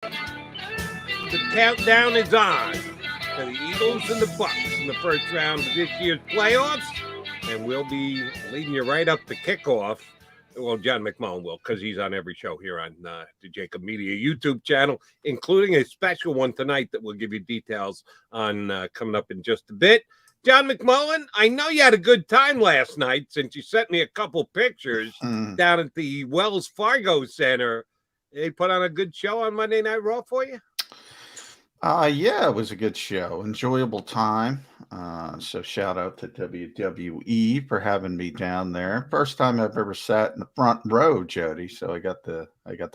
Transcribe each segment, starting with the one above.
The countdown is on to the Eagles and the Bucks in the first round of this year's playoffs, and we'll be leading you right up to kickoff. Well, John McMullen will, because he's on every show here on the JAKIB Media YouTube channel, including a special one tonight that we'll give you details on coming up in just a bit. John McMullen, I know you had a good time last night since you sent me a couple pictures down at the Wells Fargo Center. They put on a good show on Monday Night Raw for you? Yeah, it was a good show. Enjoyable time. So shout out to WWE for having me down there. First time I've ever sat in the front row, Jody. So I got the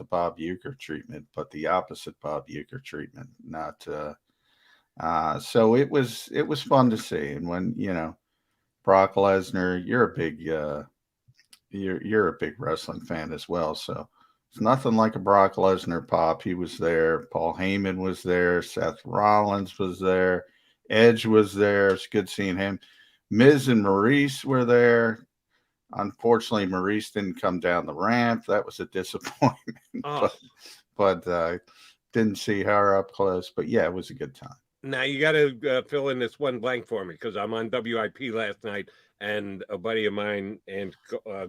Bob Uecker treatment, but the opposite Bob Uecker treatment. Not so it was fun to see. And when, Brock Lesnar, you're a big wrestling fan as well. So it's nothing like a Brock Lesnar pop. He was there. Paul Heyman was there. Seth Rollins was there. Edge was there. It's good seeing him. Miz and Maurice were there. Unfortunately, Maurice didn't come down the ramp. That was a disappointment. Oh. but didn't see her up close. But yeah, it was a good time. Now you got to fill in this one blank for me because I'm on WIP last night, and a buddy of mine and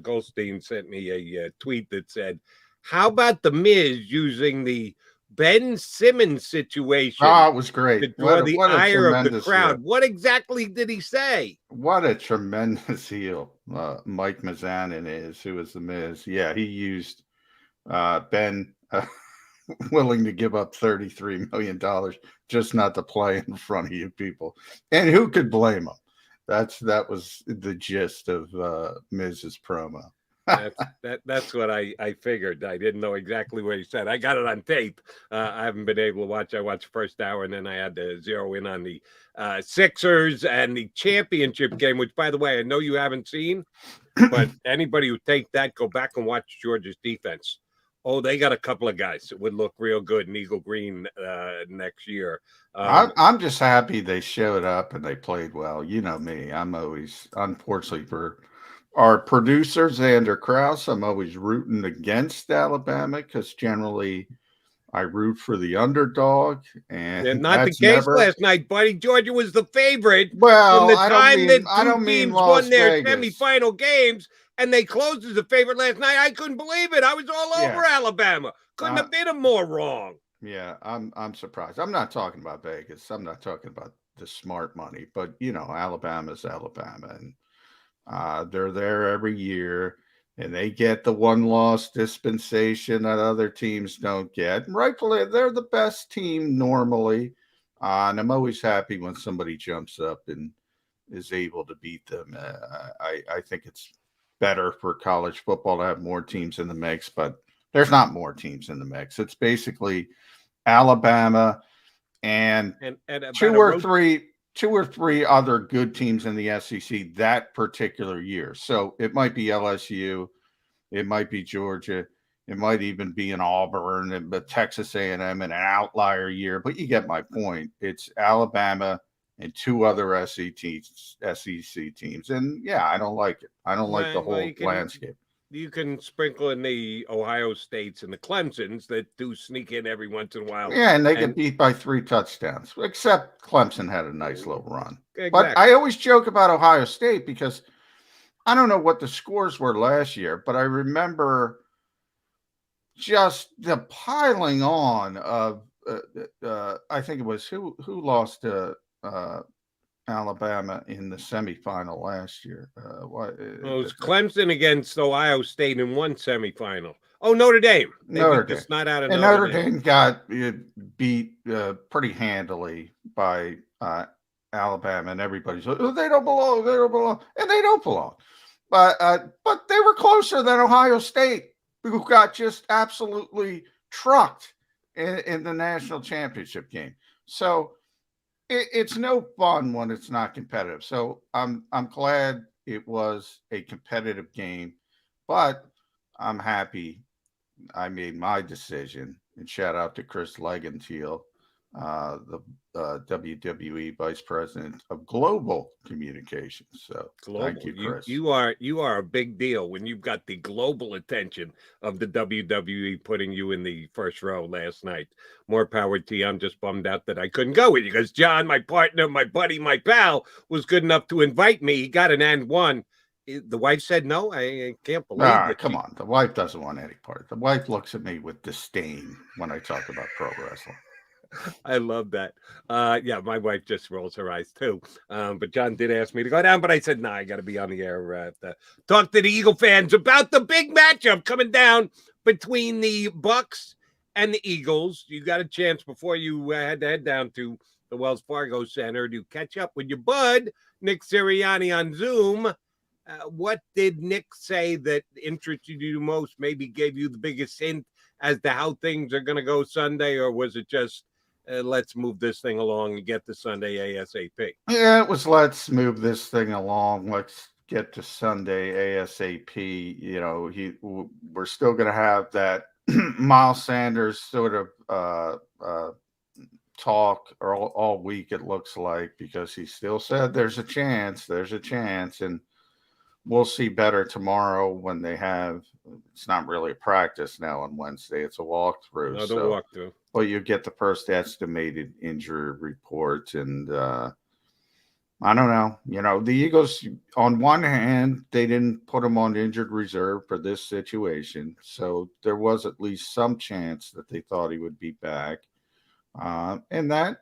Goldstein sent me a tweet that said, "How about the Miz using the Ben Simmons situation?" Oh, it was great. To draw the ire of the crowd. Heel. What exactly did he say? What a tremendous heel Mike Mizanin is, who is the Miz. Yeah, he used Ben willing to give up $33 million just not to play in front of you people. And who could blame him? That was the gist of Miz's promo. That's what I figured. I didn't know exactly what he said. I got it on tape. I haven't been able to watch. I watched the first hour, and then I had to zero in on the Sixers and the championship game, which, by the way, I know you haven't seen, but anybody who take that, go back and watch Georgia's defense. Oh, they got a couple of guys that would look real good in Eagle Green next year. I'm just happy they showed up and they played well. You know me. I'm always, unfortunately for our producer, Xander Krause, I'm always rooting against Alabama because generally I root for the underdog. And not the case last night, buddy. Georgia was the favorite. Well, from the time that two teams won their semifinal games. And they closed as a favorite last night. I couldn't believe it. I was all over Alabama. Couldn't have been more wrong. Yeah, I'm surprised. I'm not talking about Vegas. I'm not talking about the smart money. But, Alabama's Alabama. And they're there every year. And they get the one-loss dispensation that other teams don't get. And rightfully, they're the best team normally. And I'm always happy when somebody jumps up and is able to beat them. I think it's better for college football to have more teams in the mix, but there's not more teams in the mix. It's basically Alabama and two or three other good teams in the SEC that particular year. So it might be LSU, it might be Georgia, it might even be an Auburn, but Texas A&M in an outlier year. But you get my point. It's Alabama and two other SEC teams. And, yeah, I don't like it. I don't like the whole landscape. You can sprinkle in the Ohio States and the Clemsons that do sneak in every once in a while. Yeah, and they get beat by 3 touchdowns, except Clemson had a nice little run. Exactly. But I always joke about Ohio State because I don't know what the scores were last year, but I remember just the piling on of I think it was who lost to Alabama in the semifinal last year. It was Clemson against Ohio State in one semifinal. Oh, Notre Dame. Notre Dame. Just not out of Notre Dame got beat pretty handily by Alabama, and everybody's like, oh, they don't belong, and they don't belong. But they were closer than Ohio State, who got just absolutely trucked in the national championship game. So it's no fun when it's not competitive. So I'm glad it was a competitive game, but I'm happy I made my decision. And shout out to Chris Legenteel the WWE Vice President of Global Communications. So thank Global. you, Chris. You are a big deal when you've got the global attention of the WWE putting you in the first row last night. More power to you. I'm just bummed out that I couldn't go with you because John, my partner, my buddy, my pal, was good enough to invite me. He got an and one. The wife said no. I can't believe that. Come on. The wife doesn't want any part. The wife looks at me with disdain when I talk about pro wrestling. I love that. Yeah, my wife just rolls her eyes too. But John did ask me to go down, but I said, no, I got to be on the air to talk to the Eagle fans about the big matchup coming down between the Bucks and the Eagles. You got a chance before you had to head down to the Wells Fargo Center to catch up with your bud, Nick Sirianni, on Zoom. What did Nick say that interested you most, maybe gave you the biggest hint as to how things are going to go Sunday, or was it just let's move this thing along and get to Sunday ASAP? Yeah, it was let's move this thing along. Let's get to Sunday ASAP. You know, we're still going to have that Miles Sanders sort of talk all week, it looks like, because he still said there's a chance, and we'll see better tomorrow when they have. It's not really a practice now on Wednesday; it's a walkthrough. Another walkthrough. But you get the first estimated injury report, and I don't know. You know, the Eagles, on one hand, they didn't put him on injured reserve for this situation, so there was at least some chance that they thought he would be back, and that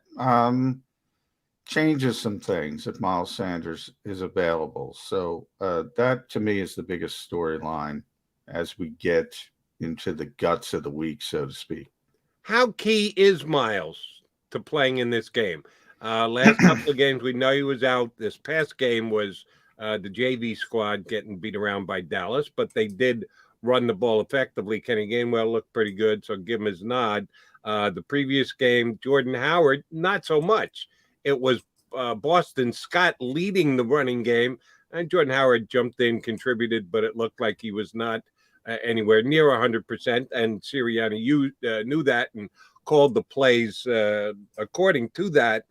changes some things if Miles Sanders is available. So that, to me, is the biggest storyline as we get into the guts of the week, so to speak. How key is Miles to playing in this game? Last couple of games, we know he was out. This past game was the JV squad getting beat around by Dallas, but they did run the ball effectively. Kenny Gainwell looked pretty good, so give him his nod. The previous game, Jordan Howard, not so much. It was Boston Scott leading the running game, and Jordan Howard jumped in, contributed, but it looked like he was not anywhere near 100%, and Sirianni knew that and called the plays according to that.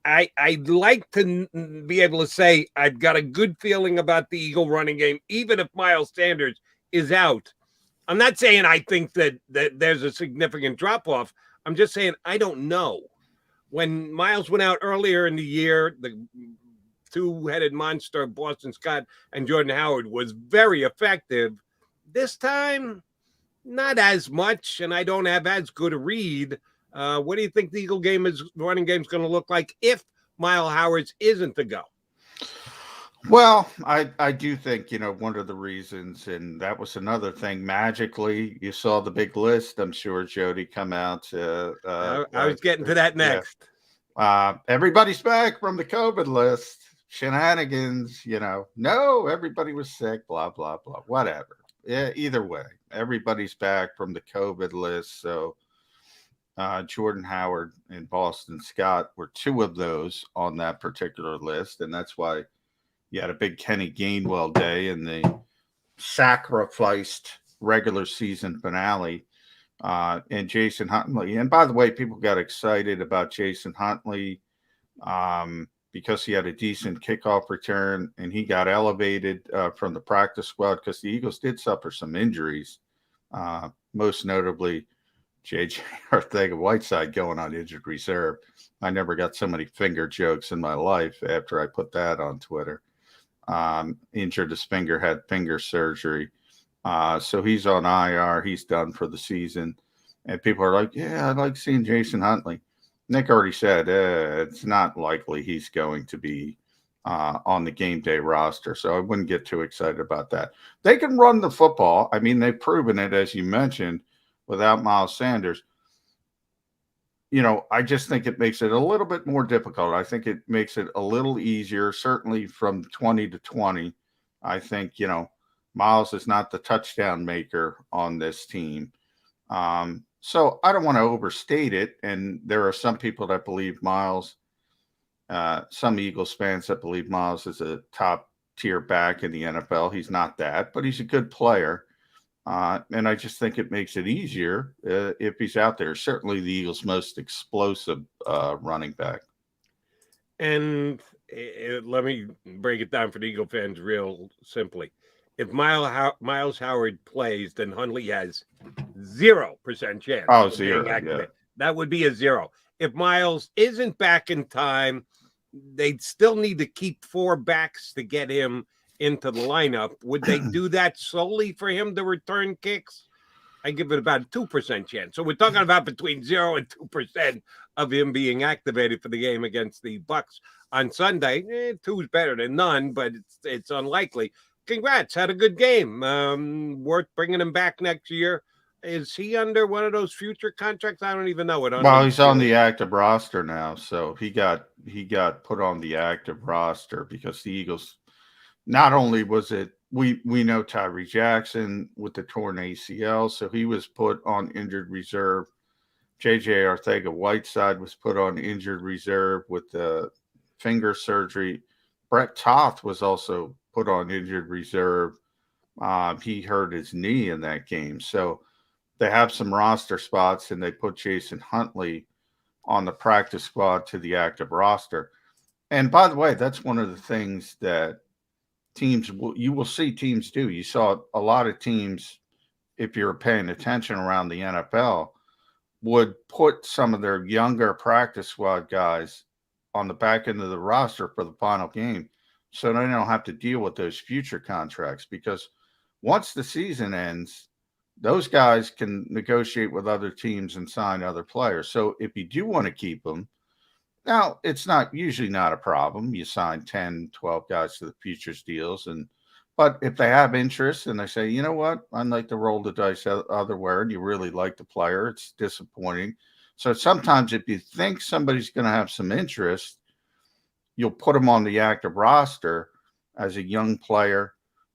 I'd like to be able to say I've got a good feeling about the Eagle running game, even if Miles Sanders is out. I'm not saying I think that there's a significant drop-off. I'm just saying I don't know. When Miles went out earlier in the year, the two-headed monster, Boston Scott and Jordan Howard, was very effective. This time, not as much, and I don't have as good a read. What do you think the Eagle running game is going to look like if Miles Howard isn't to go? Well, I do think, you know, one of the reasons, and that was another thing, magically, you saw the big list, I'm sure, Jody, come out. I was getting to that next. Yeah. Everybody's back from the COVID list. Shenanigans, you know. No, everybody was sick, blah, blah, blah, whatever. Yeah, either way, everybody's back from the COVID list. So Jordan Howard and Boston Scott were two of those on that particular list, and that's why you had a big Kenny Gainwell day in the sacrificed regular season finale, and Jason Huntley. And by the way, people got excited about Jason Huntley because he had a decent kickoff return, and he got elevated from the practice squad because the Eagles did suffer some injuries, most notably J.J. Arcega-Whiteside going on injured reserve. I never got so many finger jokes in my life after I put that on Twitter. Injured his finger, had finger surgery. So he's on IR. He's done for the season. And people are like, yeah, I like seeing Jason Huntley. Nick already said it's not likely he's going to be on the game day roster. So I wouldn't get too excited about that. They can run the football. I mean, they've proven it, as you mentioned, without Miles Sanders. You know, I just think it makes it a little bit more difficult. I think it makes it a little easier, certainly from 20 to 20. I think, you know, Miles is not the touchdown maker on this team. So I don't want to overstate it. And there are some people that believe Miles, some Eagles fans that believe Miles is a top tier back in the NFL. He's not that, but he's a good player. And I just think it makes it easier if he's out there. Certainly the Eagles' most explosive running back. And let me break it down for the Eagle fans real simply. If Miles Howard plays, then Hundley has 0% chance Oh, of being 0, activated. That would be a 0. If Miles isn't back in time, they'd still need to keep 4 backs to get him into the lineup. Would they do that solely for him to return kicks? I give it about a 2% chance. So we're talking about between 0 and 2% of him being activated for the game against the Bucks on Sunday. 2 is better than none, but it's unlikely. Congrats, had a good game. Worth bringing him back next year. Is he under one of those future contracts? I don't even know what. Well, he's on the active roster now, so he got put on the active roster because the Eagles. Not only was it we know Tyree Jackson with the torn ACL, so he was put on injured reserve. JJ Arcega-Whiteside was put on injured reserve with the finger surgery. Brett Toth was also put on injured reserve. He hurt his knee in that game, so they have some roster spots, and they put Jason Huntley on the practice squad to the active roster. And by the way, that's one of the things that you will see teams do. You saw a lot of teams, if you're paying attention around the NFL, would put some of their younger practice squad guys on the back end of the roster for the final game, so they don't have to deal with those future contracts, because once the season ends, those guys can negotiate with other teams and sign other players. So if you do want to keep them, now, it's usually not a problem. You sign 10, 12 guys to the futures deals. But if they have interest and they say, you know what, I'd like to roll the dice otherwhere, and you really like the player, it's disappointing. So sometimes if you think somebody's going to have some interest, you'll put them on the active roster as a young player.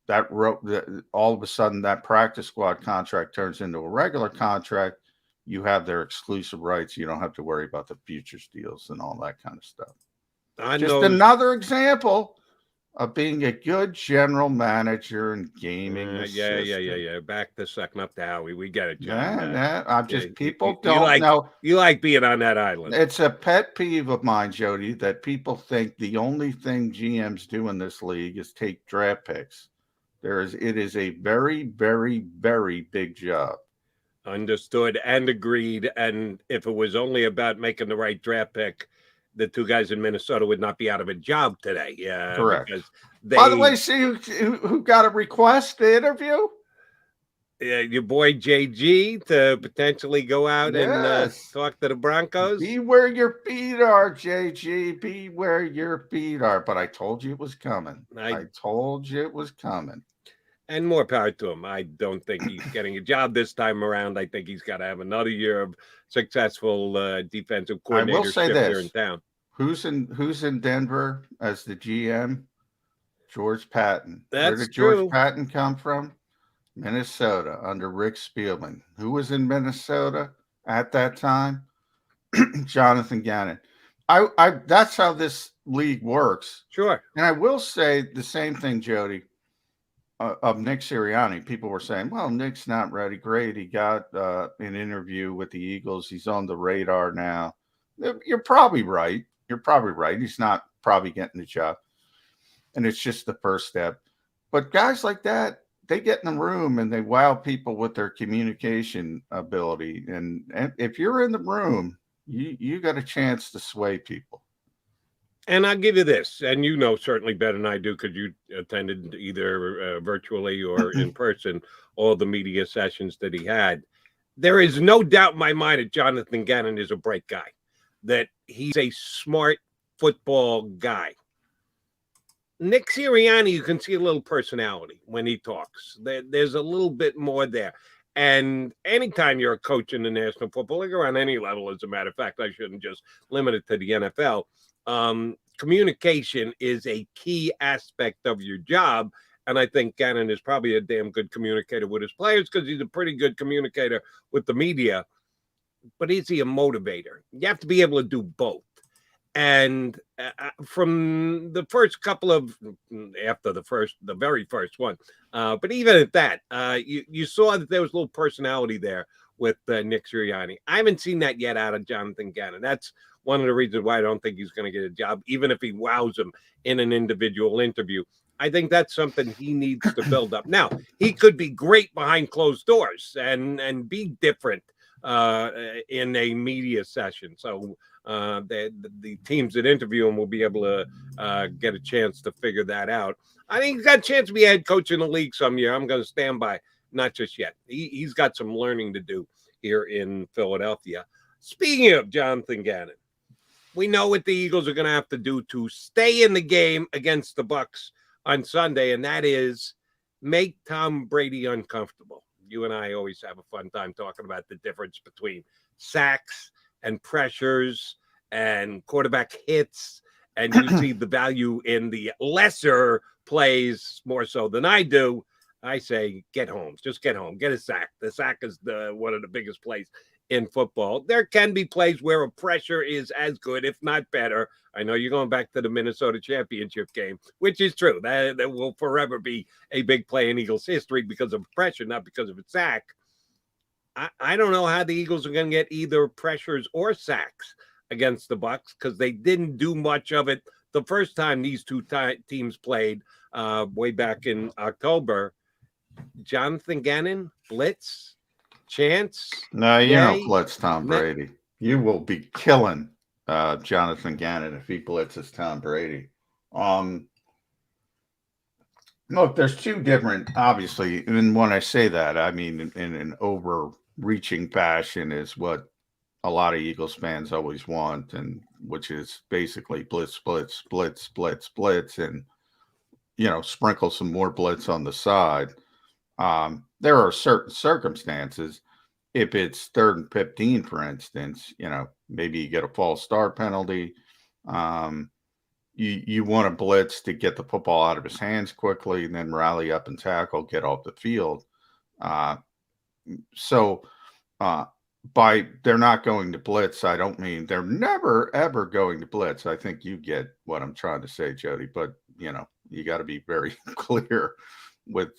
All of a sudden that practice squad contract turns into a regular contract. You have their exclusive rights. You don't have to worry about the futures deals and all that kind of stuff. Just another example of being a good general manager and gaming assistant. Yeah. Back the second up to Howie. We get it, John. I'm just people don't know. You like being on that island. It's a pet peeve of mine, Jody, that people think the only thing GMs do in this league is take draft picks. It is a very, very, very big job. Understood and agreed. And if it was only about making the right draft pick, the 2 guys in Minnesota would not be out of a job today. Yeah, correct. By the way, see who got a request to interview? Your boy JG to potentially go out and talk to the Broncos. Be where your feet are, JG. Be where your feet are. But I told you it was coming. I told you it was coming. And more power to him. I don't think he's getting a job this time around. I think he's got to have another year of successful defensive coordinator here in town. Who's in Denver as the GM? George Patton. That's Where did George Patton come from? Minnesota, under Rick Spielman. Who was in Minnesota at that time? Jonathan Gannon. That's how this league works. Sure. And I will say the same thing, Jody, of Nick Sirianni. People were saying, well, Nick's not ready. Great. He got an interview with the Eagles. He's on the radar now. You're probably right. He's not probably getting the job. And it's just the first step. But guys like that, they get in the room and they wow people with their communication ability. And if you're in the room, you got a chance to sway people. And I'll give you this, and you know certainly better than I do because you attended either virtually or in person all the media sessions that he had. There is no doubt in my mind that Jonathan Gannon is a bright guy, that he's a smart football guy. Nick Sirianni, you can see a little personality when he talks. There's a little bit more there. And anytime you're a coach in the National Football League or on any level, as a matter of fact, I shouldn't just limit it to the NFL. Communication is a key aspect of your job. And I think Gannon is probably a damn good communicator with his players because he's a pretty good communicator with the media. But is he a motivator? You have to be able to do both. And from the first couple of, after the very first one, but even at that, you saw that there was a little personality there with Nick Sirianni. I haven't seen that yet out of Jonathan Gannon. That's one of the reasons why I don't think he's going to get a job, even if he wows him in an individual interview. I think that's something he needs to build up. Now, he could be great behind closed doors and be different in a media session. So the teams that interview him will be able to get a chance to figure that out. I think he's got a chance to be a head coach in the league some year. I'm going to stand by, not just yet. He's got some learning to do here in Philadelphia. Speaking of Jonathan Gannon, we know what the Eagles are going to have to do to stay in the game against the Bucs on Sunday, and that is make Tom Brady uncomfortable. You and I always have a fun time talking about the difference between sacks and pressures and quarterback hits, and you see the value in the lesser plays more so than I do. I say get home. Just get home. Get a sack. The sack is one of the biggest plays in football. There can be plays where a pressure is as good, if not better. I know you're going back to the Minnesota championship game, which is true. That will forever be a big play in Eagles history because of pressure, not because of a sack. I don't know how the Eagles are going to get either pressures or sacks against the Bucs because they didn't do much of it the first time these two teams played way back in October. Jonathan Gannon, blitz, chance. No, you don't blitz Tom Brady. You will be killing Jonathan Gannon if he blitzes Tom Brady. Look, there's two different, obviously, and when I say that, I mean in an overreaching fashion is what a lot of Eagles fans always want, and which is basically blitz, blitz, blitz, blitz, blitz, and, sprinkle some more blitz on the side. There are certain circumstances. If it's 3rd and 15, for instance, maybe you get a false start penalty. You want to blitz to get the football out of his hands quickly and then rally up and tackle, get off the field. By they're not going to blitz, I don't mean they're never, ever going to blitz. I think you get what I'm trying to say, Jody, but, you got to be very clear with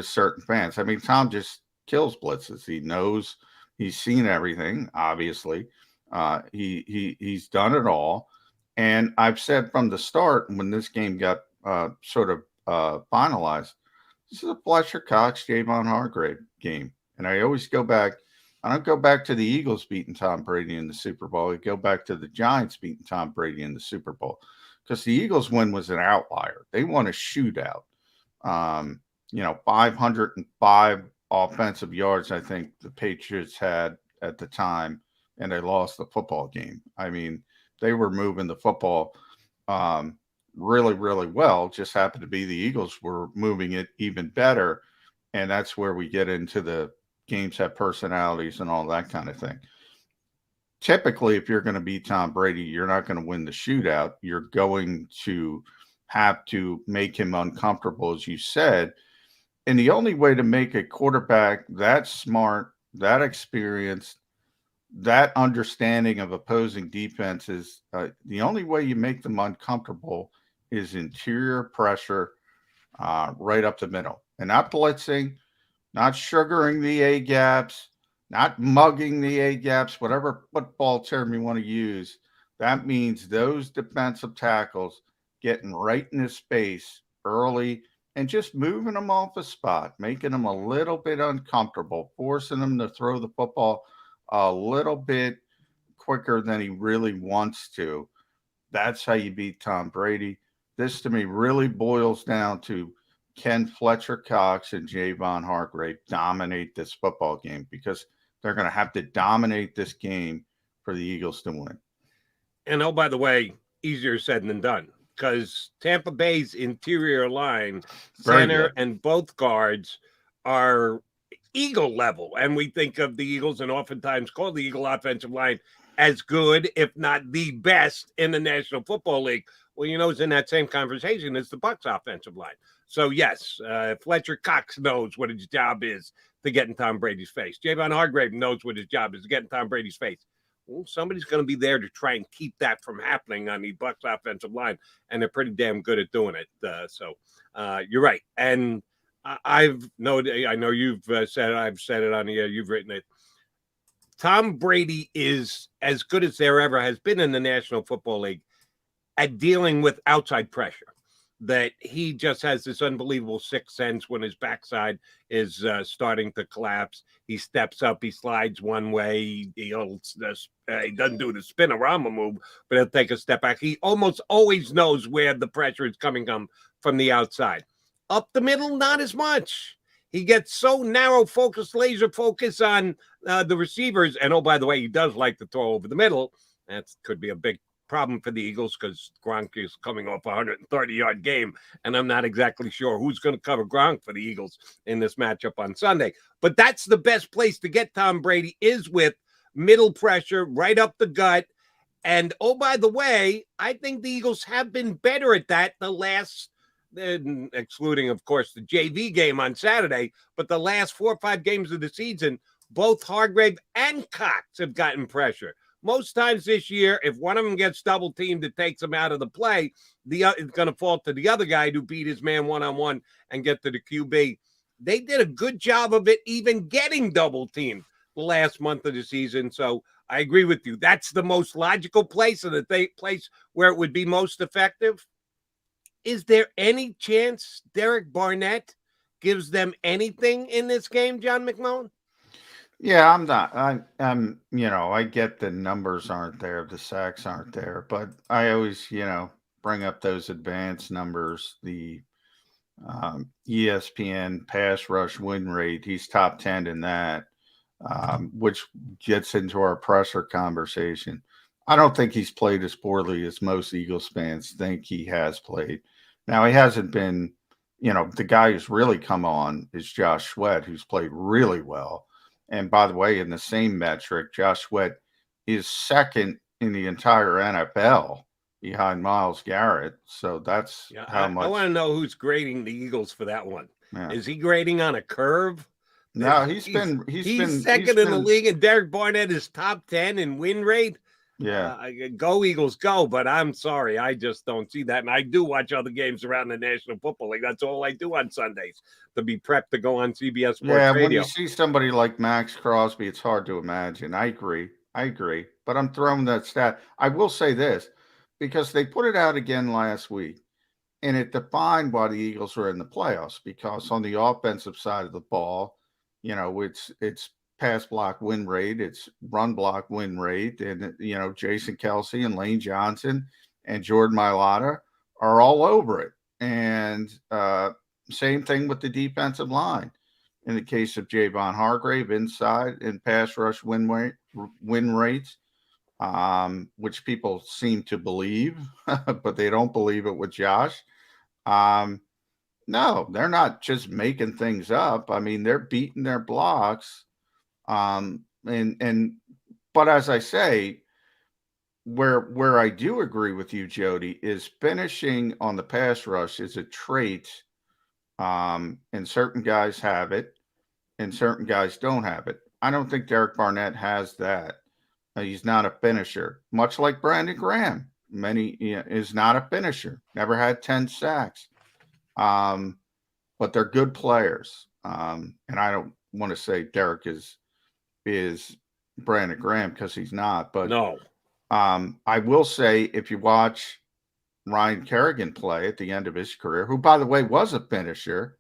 certain fans. I mean, Tom just kills blitzes. He knows, he's seen everything, obviously. He's done it all. And I've said from the start, when this game got sort of finalized, this is a Fletcher Cox, Javon Hargrave game. And I always go back. I don't go back to the Eagles beating Tom Brady in the Super Bowl. I go back to the Giants beating Tom Brady in the Super Bowl because the Eagles win was an outlier. They won a shootout. 505 offensive yards, I think the Patriots had at the time, and they lost the football game. I mean, they were moving the football really, really well. Just happened to be the Eagles were moving it even better. And that's where we get into the games have personalities and all that kind of thing. Typically, if you're going to beat Tom Brady, you're not going to win the shootout. You're going to have to make him uncomfortable, as you said. And the only way to make a quarterback that smart, that experienced, that understanding of opposing defenses, the only way you make them uncomfortable is interior pressure right up the middle. And not blitzing, not sugaring the A-gaps, not mugging the A-gaps, whatever football term you want to use. That means those defensive tackles getting right in his space early and just moving them off the spot, making them a little bit uncomfortable, forcing them to throw the football a little bit quicker than he really wants to. That's how you beat Tom Brady. This, to me, really boils down to can Fletcher Cox and Javon Hargrave dominate this football game, because they're going to have to dominate this game for the Eagles to win. And, oh, by the way, easier said than done, because Tampa Bay's interior line, center and both guards are Eagle level. And we think of the Eagles and oftentimes call the Eagle offensive line as good, if not the best in the National Football League. Well, it's in that same conversation as the Bucs offensive line. So, yes, Fletcher Cox knows what his job is to get in Tom Brady's face. Javon Hargrave knows what his job is to get in Tom Brady's face. well, somebody's going to be there to try and keep that from happening on the Bucs offensive line, and they're pretty damn good at doing it. So you're right. And I know you've said it. I've said it on the air. You've written it. Tom Brady is as good as there ever has been in the National Football League at dealing with outside pressure. That he just has this unbelievable sixth sense when his backside is starting to collapse. He steps up, he slides one way, he doesn't do the spinorama move, but he'll take a step back. He almost always knows where the pressure is coming from the outside. Up the middle, not as much. He gets so narrow focused, laser focus on the receivers. And oh, by the way, he does like to throw over the middle. That could be a big problem for the Eagles because Gronk is coming off a 130-yard game, and I'm not exactly sure who's going to cover Gronk for the Eagles in this matchup on Sunday. But that's the best place to get Tom Brady is with middle pressure right up the gut. And oh, by the way, I think the Eagles have been better at that the last, excluding, of course, the JV game on Saturday, but the last 4 or 5 games of the season, both Hargrave and Cox have gotten pressure. Most times this year, if one of them gets double teamed, it takes them out of the play. It's going to fall to the other guy who beat his man one-on-one and get to the QB. They did a good job of it, even getting double teamed the last month of the season. So I agree with you. That's the most logical place and the place where it would be most effective. Is there any chance Derek Barnett gives them anything in this game, John McMullen? Yeah, I'm not. I'm, I get the numbers aren't there, the sacks aren't there, but I always, bring up those advanced numbers, the ESPN pass rush win rate. He's top 10 in that, which gets into our pressure conversation. I don't think he's played as poorly as most Eagles fans think he has played. Now, he hasn't been, the guy who's really come on is Josh Sweat, who's played really well. And by the way, in the same metric, Josh Sweat is second in the entire NFL behind Myles Garrett. So that's how much. I want to know who's grading the Eagles for that one. Yeah. Is he grading on a curve? No, he's second in the league, and Derek Barnett is top 10 in win rate. Yeah. Go Eagles, go. But I'm sorry, I just don't see that. And I do watch other games around the National Football League. That's all I do on Sundays, to be prepped to go on CBS Sports Radio. When you see somebody like Max Crosby, it's hard to imagine. I agree. But I'm throwing that stat. I will say this, because they put it out again last week, and it defined why the Eagles were in the playoffs, because on the offensive side of the ball, it's pass block win rate, it's run block win rate, and Jason Kelce and Lane Johnson and Jordan Mailata are all over it. And same thing with the defensive line. In the case of Javon Hargrave, inside in pass rush win rates, which people seem to believe, but they don't believe it with Josh. No, they're not just making things up. I mean, they're beating their blocks. But as I say, where I do agree with you, Jody, is finishing on the pass rush is a trait, and certain guys have it and certain guys don't have it. I don't think Derek Barnett has that. He's not a finisher, much like Brandon Graham. Is not a finisher, never had 10 sacks. But they're good players. And I don't want to say Derek is Brandon Graham, because he's not. But no, I will say, if you watch Ryan Kerrigan play at the end of his career, who, by the way, was a finisher,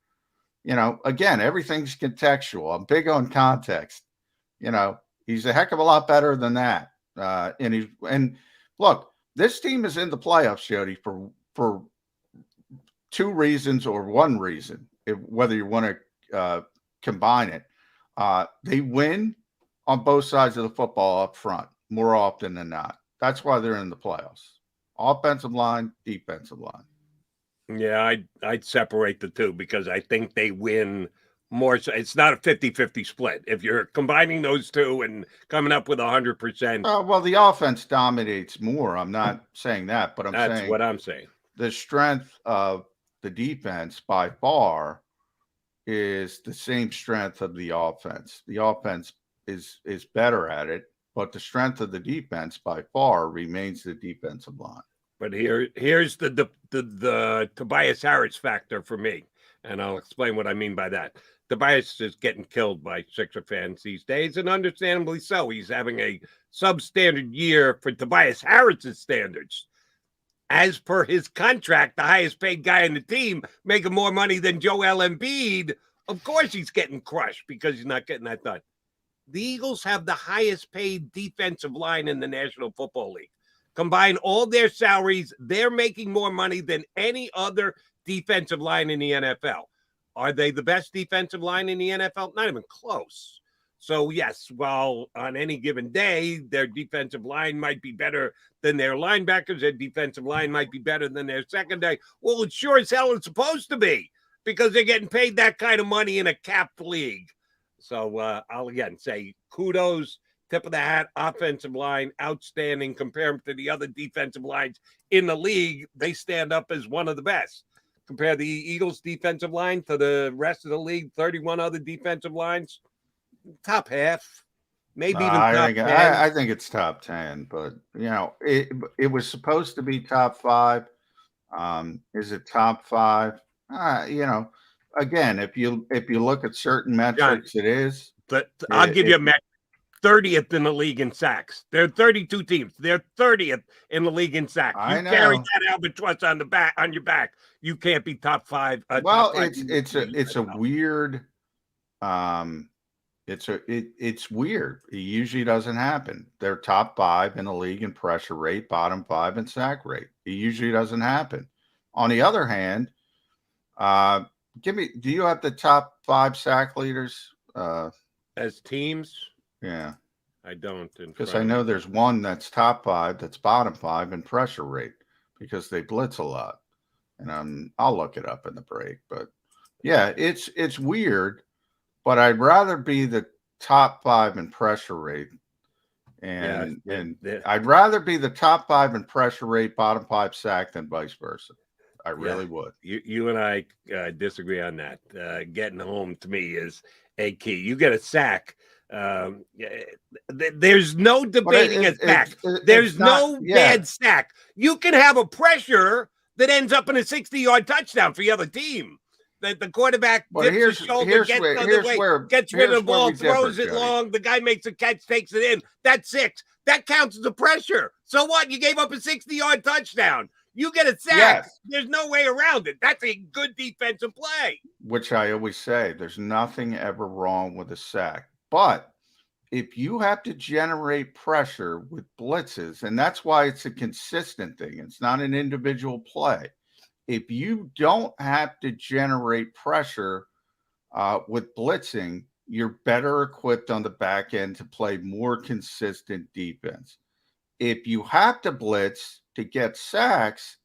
again, everything's contextual. I'm big on context. He's a heck of a lot better than that. And look, this team is in the playoffs, Jody, for 2 reasons or 1 reason, whether you want to combine it. They win on both sides of the football up front more often than not. That's why they're in the playoffs. Offensive line, defensive line. Yeah, I'd separate the two, because I think they win more. So it's not a 50-50 split. If you're combining those two and coming up with 100%. Well, the offense dominates more. I'm not saying that, but that's what I'm saying. The strength of the defense by far is the same strength of the offense. The offense is better at it, but the strength of the defense by far remains the defensive line. But here's the Tobias Harris factor for me, and I'll explain what I mean by that. Tobias is getting killed by Sixer fans these days, and understandably so. He's having a substandard year for Tobias Harris's standards. As per his contract, the highest paid guy in the team, making more money than Joel Embiid. Of course he's getting crushed because he's not getting that done. The Eagles have the highest paid defensive line in the National Football League. Combine all their salaries, they're making more money than any other defensive line in the NFL. Are they the best defensive line in the NFL? Not even close. So, yes, while on any given day, their defensive line might be better than their linebackers, their defensive line might be better than their secondary. Well, it sure as hell is supposed to be because they're getting paid that kind of money in a capped league. So I'll again say kudos, tip of the hat, offensive line, outstanding. Compare them to the other defensive lines in the league. They stand up as one of the best. Compare the Eagles defensive line to the rest of the league, 31 other defensive lines, top half, maybe even top 10. I think it's top 10, but it was supposed to be top 5. Is it top 5? Again, if you look at certain metrics, John, it is. But I'll give you a metric. 30th in the league in sacks. There are 32 teams. They're 30th in the league in sacks. You carry that albatross on your back. You can't be top 5. Well, it's a weird. It's weird. It usually doesn't happen. They're top 5 in the league in pressure rate, bottom 5 in sack rate. It usually doesn't happen. On the other hand, do you have the top 5 sack leaders as teams? Yeah, I don't, because I know there's one that's top 5, that's bottom 5 in pressure rate because they blitz a lot, and I'll look it up in the break. But yeah, it's weird, but I'd rather be the top 5 in pressure rate, and I'd rather be the top 5 in pressure rate, bottom 5 sack than vice versa. I really would. You and I disagree on that. Getting home to me is a key. You get a sack. There's no debating a sack. There's no bad sack. You can have a pressure that ends up in a 60-yard touchdown for the other team. That the quarterback dips his shoulder, gets rid of the ball, throws it long. The guy makes a catch, takes it in. That's 6. That counts as a pressure. So what? You gave up a 60-yard touchdown. You get a sack. Yes. There's no way around it. That's a good defensive play. Which I always say, there's nothing ever wrong with a sack. But if you have to generate pressure with blitzes, and that's why it's a consistent thing, it's not an individual play. If you don't have to generate pressure with blitzing, you're better equipped on the back end to play more consistent defense. If you have to blitz to get sacks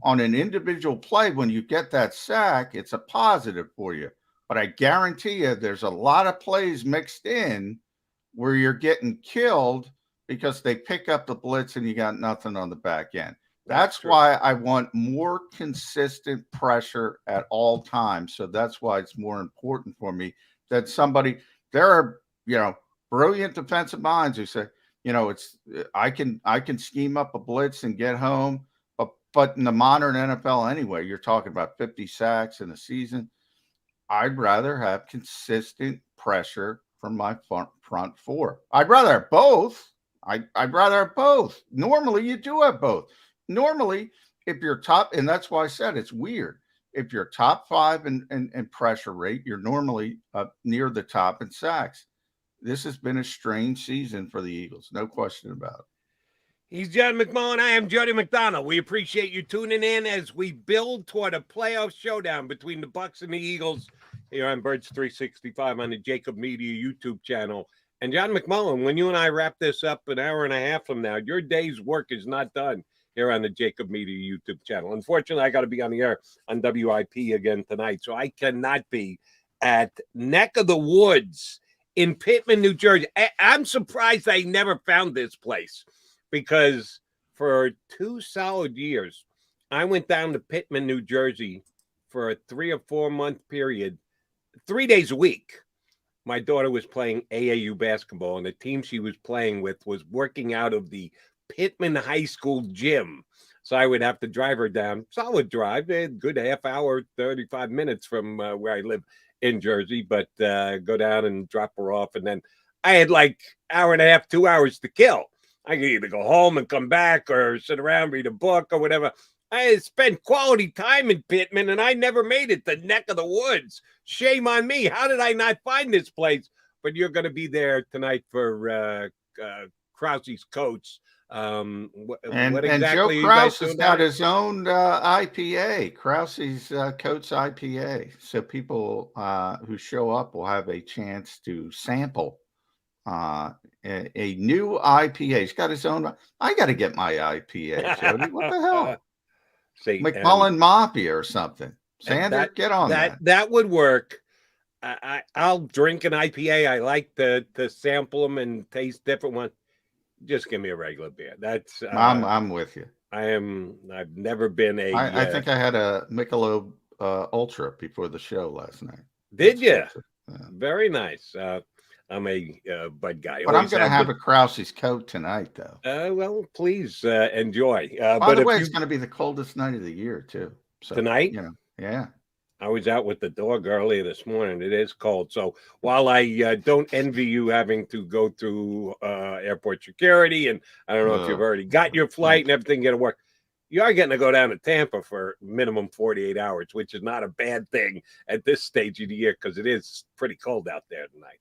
on an individual play, when you get that sack, it's a positive for you. But I guarantee you there's a lot of plays mixed in where you're getting killed because they pick up the blitz and you got nothing on the back end. That's why I want more consistent pressure at all times. So that's why it's more important for me that there are, brilliant defensive minds who say, I can scheme up a blitz and get home. But in the modern NFL anyway, you're talking about 50 sacks in a season. I'd rather have consistent pressure from my front 4. I'd rather have both. I'd rather have both. Normally, you do have both. Normally, if you're top, and that's why I said it's weird. If you're top 5 in pressure rate, you're normally up near the top in sacks. This has been a strange season for the Eagles. No question about it. He's John McMullen. I am Jody McDonald. We appreciate you tuning in as we build toward a playoff showdown between the Bucs and the Eagles here on Birds 365 on the JAKIB Media YouTube channel. And John McMullen, when you and I wrap this up an hour and a half from now, your day's work is not done here on the JAKIB Media YouTube channel. Unfortunately, I got to be on the air on WIP again tonight, so I cannot be at Neck of the Woods in Pittman, New Jersey. I'm surprised I never found this place, because for 2 solid years, I went down to Pittman, New Jersey for a 3 or 4 month period, 3 days a week. my daughter was playing AAU basketball, and the team she was playing with was working out of the Pittman High School gym. So I would have to drive her down, solid drive, a good half hour, 35 minutes from where I live in Jersey, but go down and drop her off. And then I had like hour and a half, 2 hours to kill. I could either go home and come back or sit around, read a book or whatever. I spent quality time in Pittman, and I never made it, the neck of the woods. Shame on me. How did I not find this place? But you're going to be there tonight for Krause's coach. What exactly and Joe you Krause guys has got his own IPA, Krause's Coats IPA. So people who show up will have a chance to sample a new IPA. He's got his own. I got to get my IPA, Jody. What the hell? See, McMullen Mafia or something. Sandra, get on that. That would work. I'll drink an IPA. I like to sample them and taste different ones. Just give me a regular beer. That's I'm with you. I've never been a. I think I had a Michelob Ultra before the show last night. Did you? Yeah. Very nice. I'm a Bud guy. But I'm going to have a Krause's coat tonight, though. Well, please enjoy. By the way, it's going to be the coldest night of the year, too. So, tonight? Yeah. I was out with the dog earlier this morning. It is cold. So while I don't envy you having to go through airport security, and I don't know if you've already got your flight and everything going to work, you are getting to go down to Tampa for minimum 48 hours, which is not a bad thing at this stage of the year because it is pretty cold out there tonight.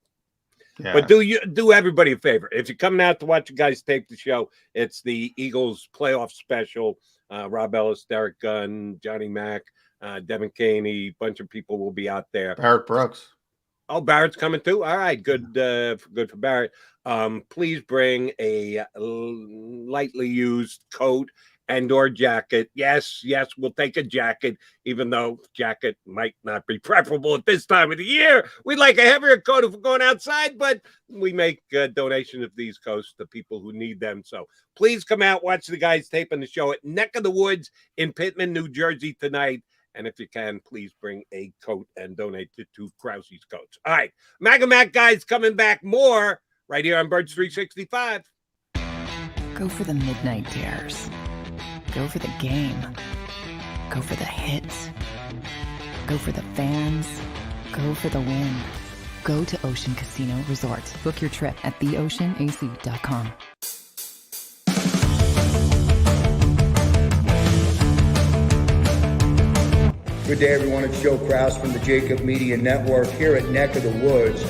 Yeah. But do everybody a favor. If you're coming out to watch you guys tape the show, it's the Eagles playoff special. Rob Ellis, Derek Gunn, Johnny Mack, Devin Caney, bunch of people will be out there. Barrett Brooks. Oh, Barrett's coming too. All right, good for Barrett. Please bring a lightly used coat and or jacket. Yes, we'll take a jacket, even though jacket might not be preferable at this time of the year. We'd like a heavier coat if we're going outside, but we make donations of these coats to people who need them. So please come out, watch the guys taping the show at Neck of the Woods in Pittman, New Jersey tonight. And if you can, please bring a coat and donate it to Krause's Coats. All right, MAGA Mac guys coming back more right here on Birds 365. Go for the midnight dares. Go for the game. Go for the hits. Go for the fans. Go for the win. Go to Ocean Casino Resort. Book your trip at theoceanac.com. Good day, everyone. It's Joe Krause from the JAKIB Media Network here at Neck of the Woods.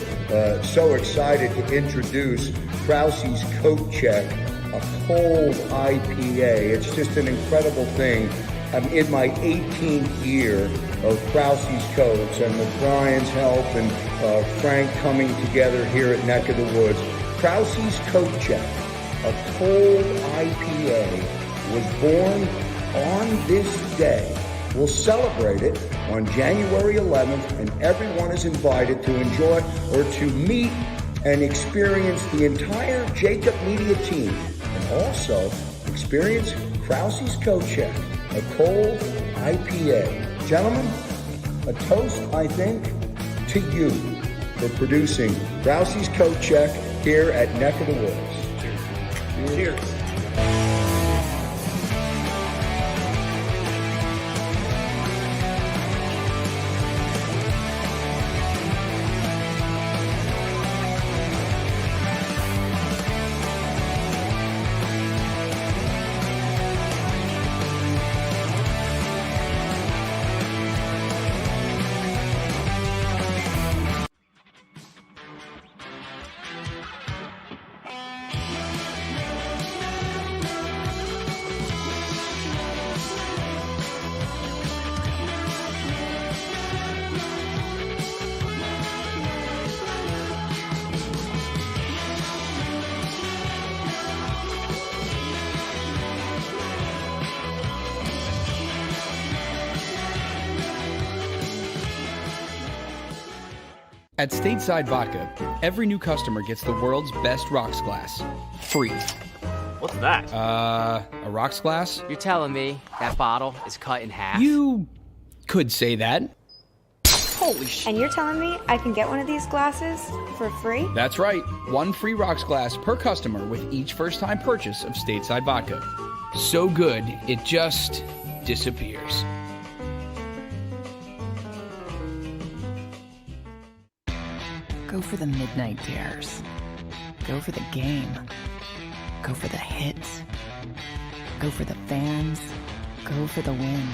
So excited to introduce Krause's Coat Check, a cold IPA. It's just an incredible thing. I'm in my 18th year of Krause's Coats, and with Brian's help and Frank coming together here at Neck of the Woods, Krause's Coat Check, a cold IPA, was born on this day. We'll celebrate it on January 11th, and everyone is invited to enjoy or to meet and experience the entire JAKIB Media team, and also experience Krause's Coat Check, a cold IPA. Gentlemen, a toast, I think, to you for producing Krause's Coat Check here at Neck of the Woods. Cheers. Cheers. At Stateside Vodka, every new customer gets the world's best rocks glass, free. What's that? A rocks glass? You're telling me that bottle is cut in half? You could say that. Holy shit. And you're telling me I can get one of these glasses for free? That's right. 1 free rocks glass per customer with each first-time purchase of Stateside Vodka. So good, it just disappears. Go for the midnight dares. Go for the game. Go for the hits. Go for the fans. Go for the win.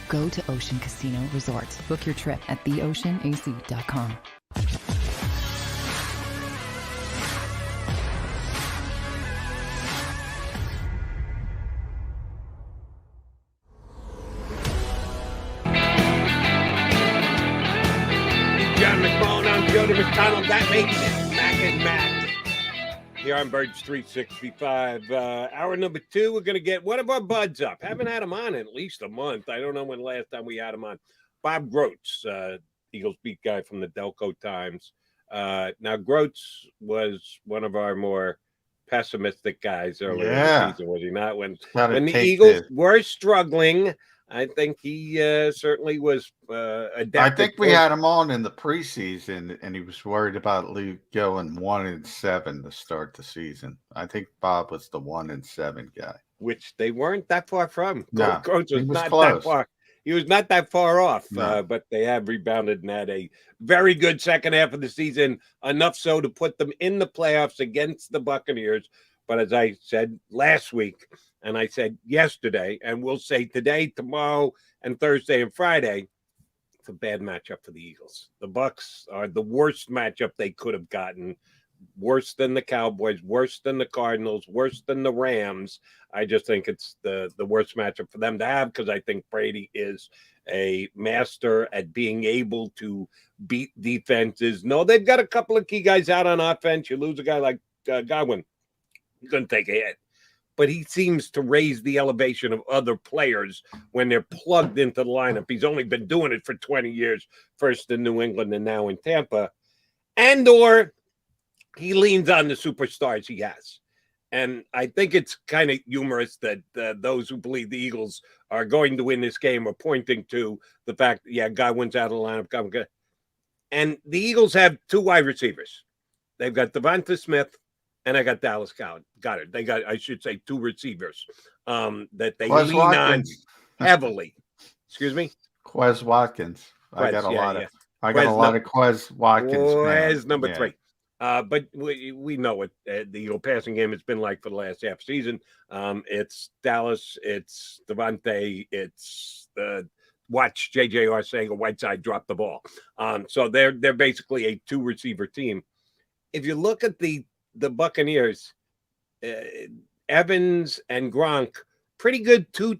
Go to Ocean Casino Resort. Book your trip at theoceanac.com. John McMullen, I'm Jody McDonald. That makes it Mac and Mac. Here on Birds 365. Hour number 2, we're going to get one of our buds up. Haven't had him on in at least a month. I don't know when last time we had him on. Bob Grotz, Eagles beat guy from the Delco Times. Now, Grotz was one of our more pessimistic guys earlier in the season, was he not? When the Eagles were struggling, I think he certainly was adapted. I think we had him on in the preseason, and he was worried about going 1-7 to start the season. I think Bob was the 1-7 guy, which they weren't that far from. No, Grotz was not close. that far. He was not that far off, No. but they have rebounded and had a very good second half of the season, enough so to put them in the playoffs against the Buccaneers. But as I said last week, and I said yesterday, and we'll say today, tomorrow, and Thursday and Friday, it's a bad matchup for the Eagles. The Bucs are the worst matchup they could have gotten, worse than the Cowboys, worse than the Cardinals, worse than the Rams. I just think it's the worst matchup for them to have because I think Brady is a master at being able to beat defenses. No, they've got a couple of key guys out on offense. You lose a guy like Godwin, you're going to take a hit. But he seems to raise the elevation of other players when they're plugged into the lineup. He's only been doing it for 20 years, first in New England and now in Tampa. And or he leans on the superstars he has. And I think it's kind of humorous that those who believe the Eagles are going to win this game are pointing to the fact that, Godwin's out of the lineup. And the Eagles have 2 wide receivers. They've got Devonta Smith, and I got Dallas Goedert. They got, I should say, 2 receivers that they lean on heavily. Excuse me? Quez Watkins. I got a lot of Quez Watkins. Quez number 3. But we know what the Eagle passing game has been like for the last half season. It's Dallas, it's Devontae, it's watch JJR saying a Whiteside dropped the ball. So they're basically a 2 receiver team. If you look at the Buccaneers, Evans and Gronk, pretty good two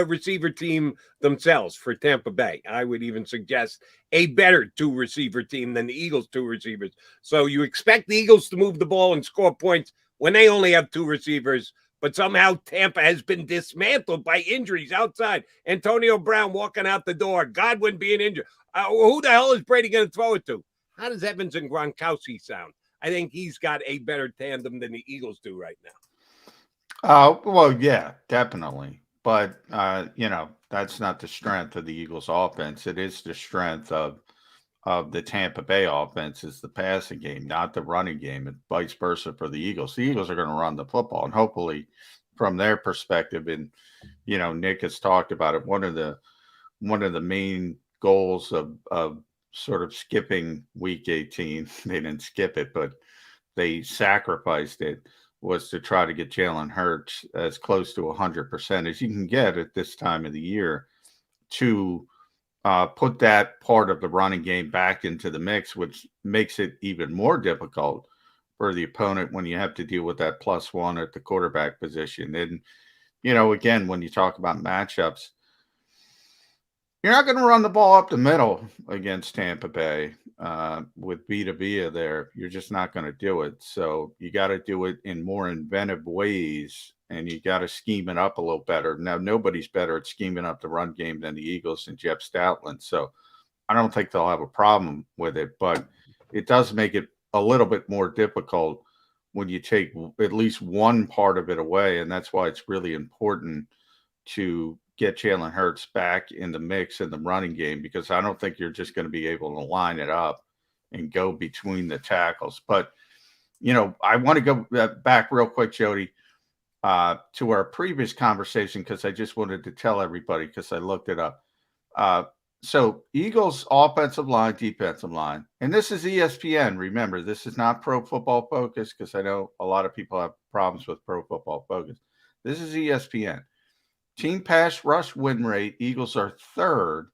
receiver team themselves for Tampa Bay. I would even suggest a better 2 receiver team than the Eagles' 2 receivers. So you expect the Eagles to move the ball and score points when they only have 2 receivers, but somehow Tampa has been dismantled by injuries outside. Antonio Brown walking out the door, Godwin being injured. Who the hell is Brady going to throw it to? How does Evans and Gronkowski sound? I think he's got a better tandem than the Eagles do right now. Well, yeah, definitely. But, that's not the strength of the Eagles offense. It is the strength of the Tampa Bay offense is the passing game, not the running game, and vice versa for the Eagles. The Eagles are going to run the football, and hopefully from their perspective, and, Nick has talked about it, one of the main goals of sort of skipping week 18, they didn't skip it, but they sacrificed it, was to try to get Jalen Hurts as close to 100% as you can get at this time of the year to put that part of the running game back into the mix, which makes it even more difficult for the opponent when you have to deal with that +1 at the quarterback position. And, again, when you talk about matchups, you're not going to run the ball up the middle against Tampa Bay with Vita there. You're just not going to do it. So you got to do it in more inventive ways, and you got to scheme it up a little better. Now, nobody's better at scheming up the run game than the Eagles and Jeff Stoutland. So I don't think they'll have a problem with it, but it does make it a little bit more difficult when you take at least one part of it away. And that's why it's really important to get Jalen Hurts back in the mix in the running game, because I don't think you're just going to be able to line it up and go between the tackles. But, you know, I want to go back real quick, Jody, to our previous conversation, because I just wanted to tell everybody, because I looked it up. So Eagles offensive line, defensive line, and this is ESPN. Remember, this is not Pro Football Focus, because I know a lot of people have problems with Pro Football Focus. This is ESPN. Team pass rush win rate, Eagles are third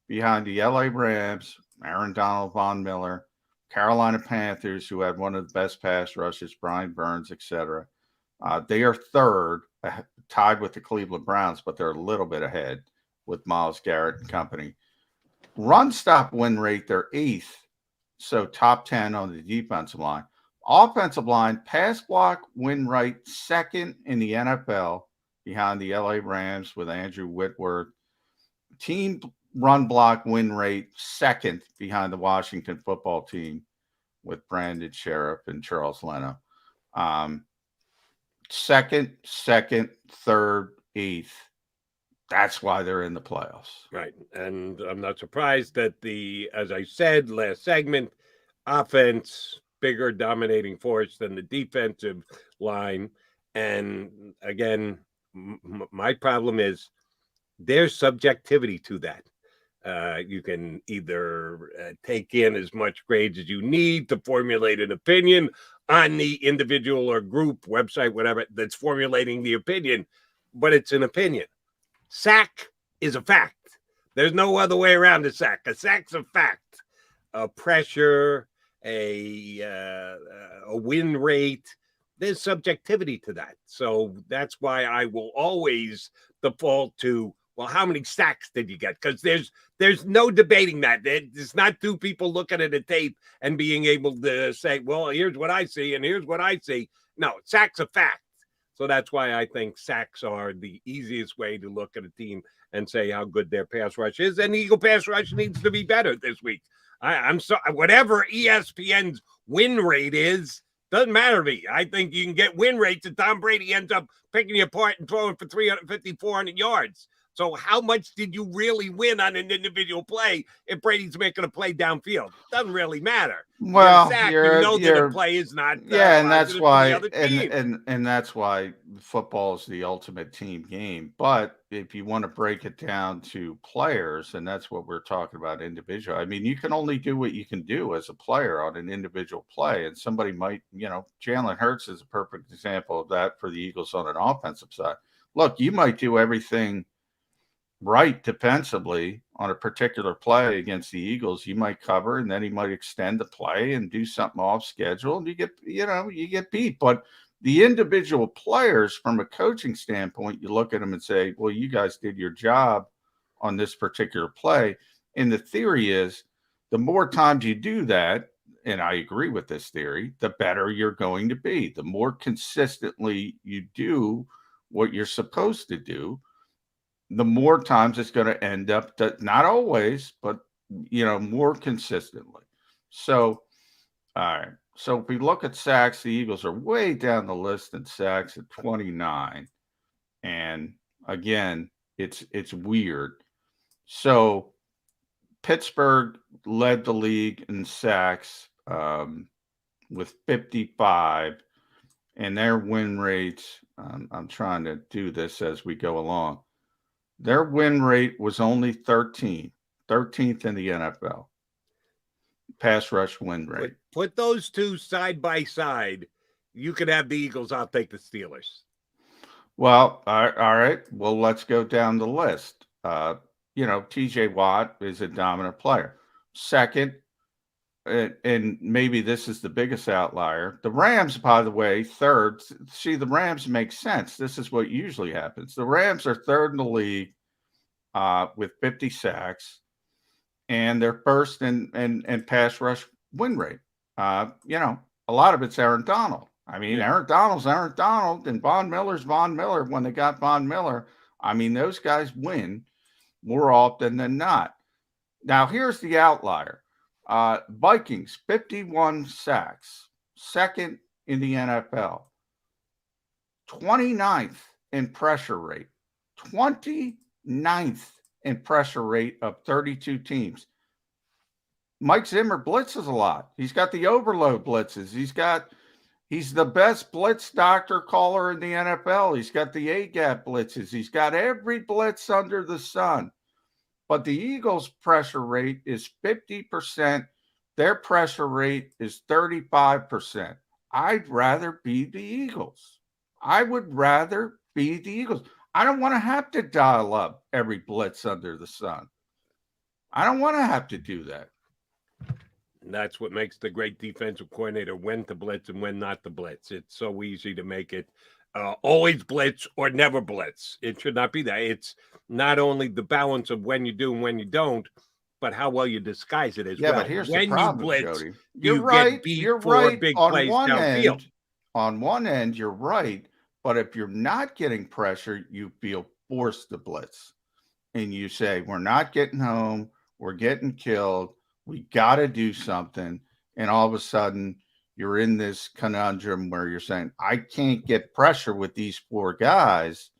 behind the LA Rams, Aaron Donald, Von Miller, Carolina Panthers, who had one of the best pass rushes, Brian Burns, etc. They are third, tied with the Cleveland Browns, but they're a little bit ahead with Myles Garrett and company. Run stop win rate, they're eighth, so top 10 on the defensive line. Offensive line, pass block win rate, second in the NFL behind the LA Rams with Andrew Whitworth. Team run block win rate, second behind the Washington football team with Brandon Sheriff and Charles Leno. Second, third, eighth. That's why they're in the playoffs. Right. And I'm not surprised that as I said, last segment, offense, bigger dominating force than the defensive line. And again, my problem is there's subjectivity to that. You can either take in as much grades as you need to formulate an opinion on the individual or group website, whatever, that's formulating the opinion, but it's an opinion. Sack is a fact. There's no other way around a sack. A sack's a fact. A pressure, a win rate, there's subjectivity to that. So that's why I will always default to, well, how many sacks did you get? Because there's no debating that. It's not two people looking at a tape and being able to say, well, here's what I see and here's what I see. No, sack's a fact. So that's why I think sacks are the easiest way to look at a team and say how good their pass rush is. And the Eagle pass rush needs to be better this week. I'm sorry, whatever ESPN's win rate is, doesn't matter to me. I think you can get win rates and Tom Brady ends up picking you apart and throwing for 350, 400 yards. So how much did you really win on an individual play if Brady's making a play downfield? Doesn't really matter. Well, that the play is not. And that's why, and that's why football is the ultimate team game. But if you want to break it down to players, and that's what we're talking about, individual. I mean, you can only do what you can do as a player on an individual play, and somebody might, Jalen Hurts is a perfect example of that for the Eagles on an offensive side. Look, you might do everything right defensively on a particular play against the Eagles. You might cover, and then he might extend the play and do something off schedule, and you get beat. But the individual players, from a coaching standpoint, you look at them and say, well, you guys did your job on this particular play. And the theory is the more times you do that, and I agree with this theory, the better you're going to be. The more consistently you do what you're supposed to do, the more times it's going to end up, not always, but, more consistently. So, all right. So if we look at sacks, the Eagles are way down the list in sacks at 29. And again, it's weird. So Pittsburgh led the league in sacks with 55, and their win rates, I'm trying to do this as we go along. Their win rate was only 13th in the NFL. Pass rush win rate. Put those two side by side. You could have the Eagles. I'll take the Steelers. Well, all right. Well, let's go down the list. TJ Watt is a dominant player. Second, and maybe this is the biggest outlier, the Rams, by the way, third. See, the Rams make sense. This is what usually happens. The Rams are third in the league with 50 sacks, and they're first in pass rush win rate. A lot of it's Aaron Donald. I mean, Aaron Donald's Aaron Donald, and Von Miller's Von Miller. When they got Von Miller, I mean, those guys win more often than not. Now, here's the outlier. Vikings, 51 sacks, second in the NFL, 29th in pressure rate, 29th ninth in pressure rate of 32 teams. Mike Zimmer blitzes a lot. He's got the overload blitzes. He's the best blitz doctor caller in the NFL. He's got the A-gap blitzes. He's got every blitz under the sun. But the Eagles' pressure rate is 50%. Their pressure rate is 35%. I'd rather be the Eagles. I would rather be the Eagles. I don't want to have to dial up every blitz under the sun. I don't want to have to do that. And that's what makes the great defensive coordinator when to blitz and when not to blitz. It's so easy to make it always blitz or never blitz. It should not be that. It's not only the balance of when you do and when you don't, but how well you disguise it as well. Yeah, but here's when the problem, you blitz, Jody. you get beat for big plays downfield. On one end, you're right. But if you're not getting pressure, you feel forced to blitz. And you say, we're not getting home. We're getting killed. We got to do something. And all of a sudden, you're in this conundrum where you're saying, I can't get pressure with these four guys.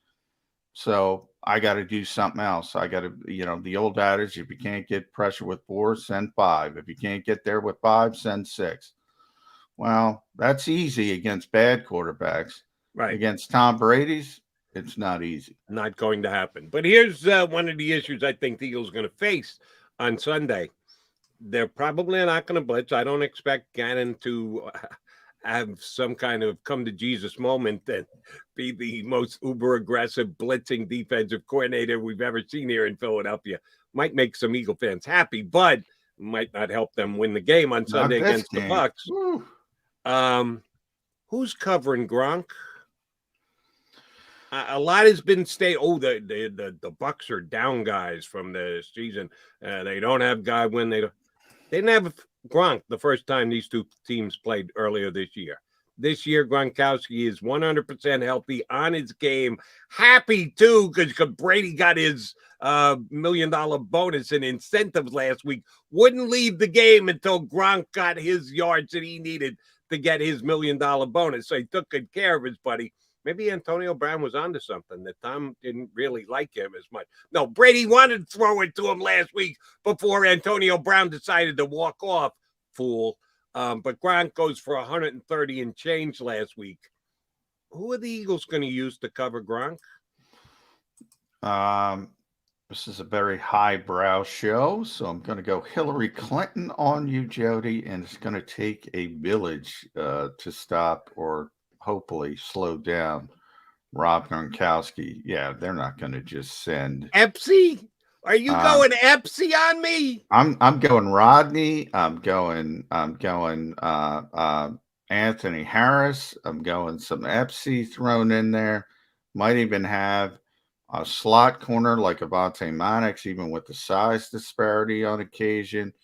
So I got to do something else. I got to, the old adage, if you can't get pressure with four, send five. If you can't get there with five, send six. Well, that's easy against bad quarterbacks. Right. Against Tom Brady's, it's not easy. Not going to happen. But here's one of the issues I think the Eagles are going to face on Sunday. They're probably not going to blitz. I don't expect Gannon to have some kind of come to Jesus moment and be the most uber aggressive blitzing defensive coordinator we've ever seen here in Philadelphia. Might make some Eagle fans happy, but might not help them win the game on Sunday against the Bucs. Who's covering Gronk? A lot has been the Bucs are down guys from the season. They don't have Godwin. They didn't have Gronk the first time these two teams played earlier this year. This year, Gronkowski is 100% healthy on his game. Happy, too, because Brady got his $1 million bonus and incentives last week. Wouldn't leave the game until Gronk got his yards that he needed to get his $1 million bonus. So he took good care of his buddy. Maybe Antonio Brown was onto something that Tom didn't really like him as much. No, Brady wanted to throw it to him last week before Antonio Brown decided to walk off, fool. But Gronk goes for 130 and change last week. Who are the Eagles going to use to cover Gronk? This is a very highbrow show, so I'm going to go Hillary Clinton on you, Jody, and it's going to take a village to stop or hopefully slow down Rob Gronkowski. Yeah, they're not going to just send Epsy. Are you going Epsy on me? I'm going Rodney. I'm going Anthony Harris. I'm going some Epsy thrown in there. Might even have a slot corner like Avonte Maddox, even with the size disparity on occasion.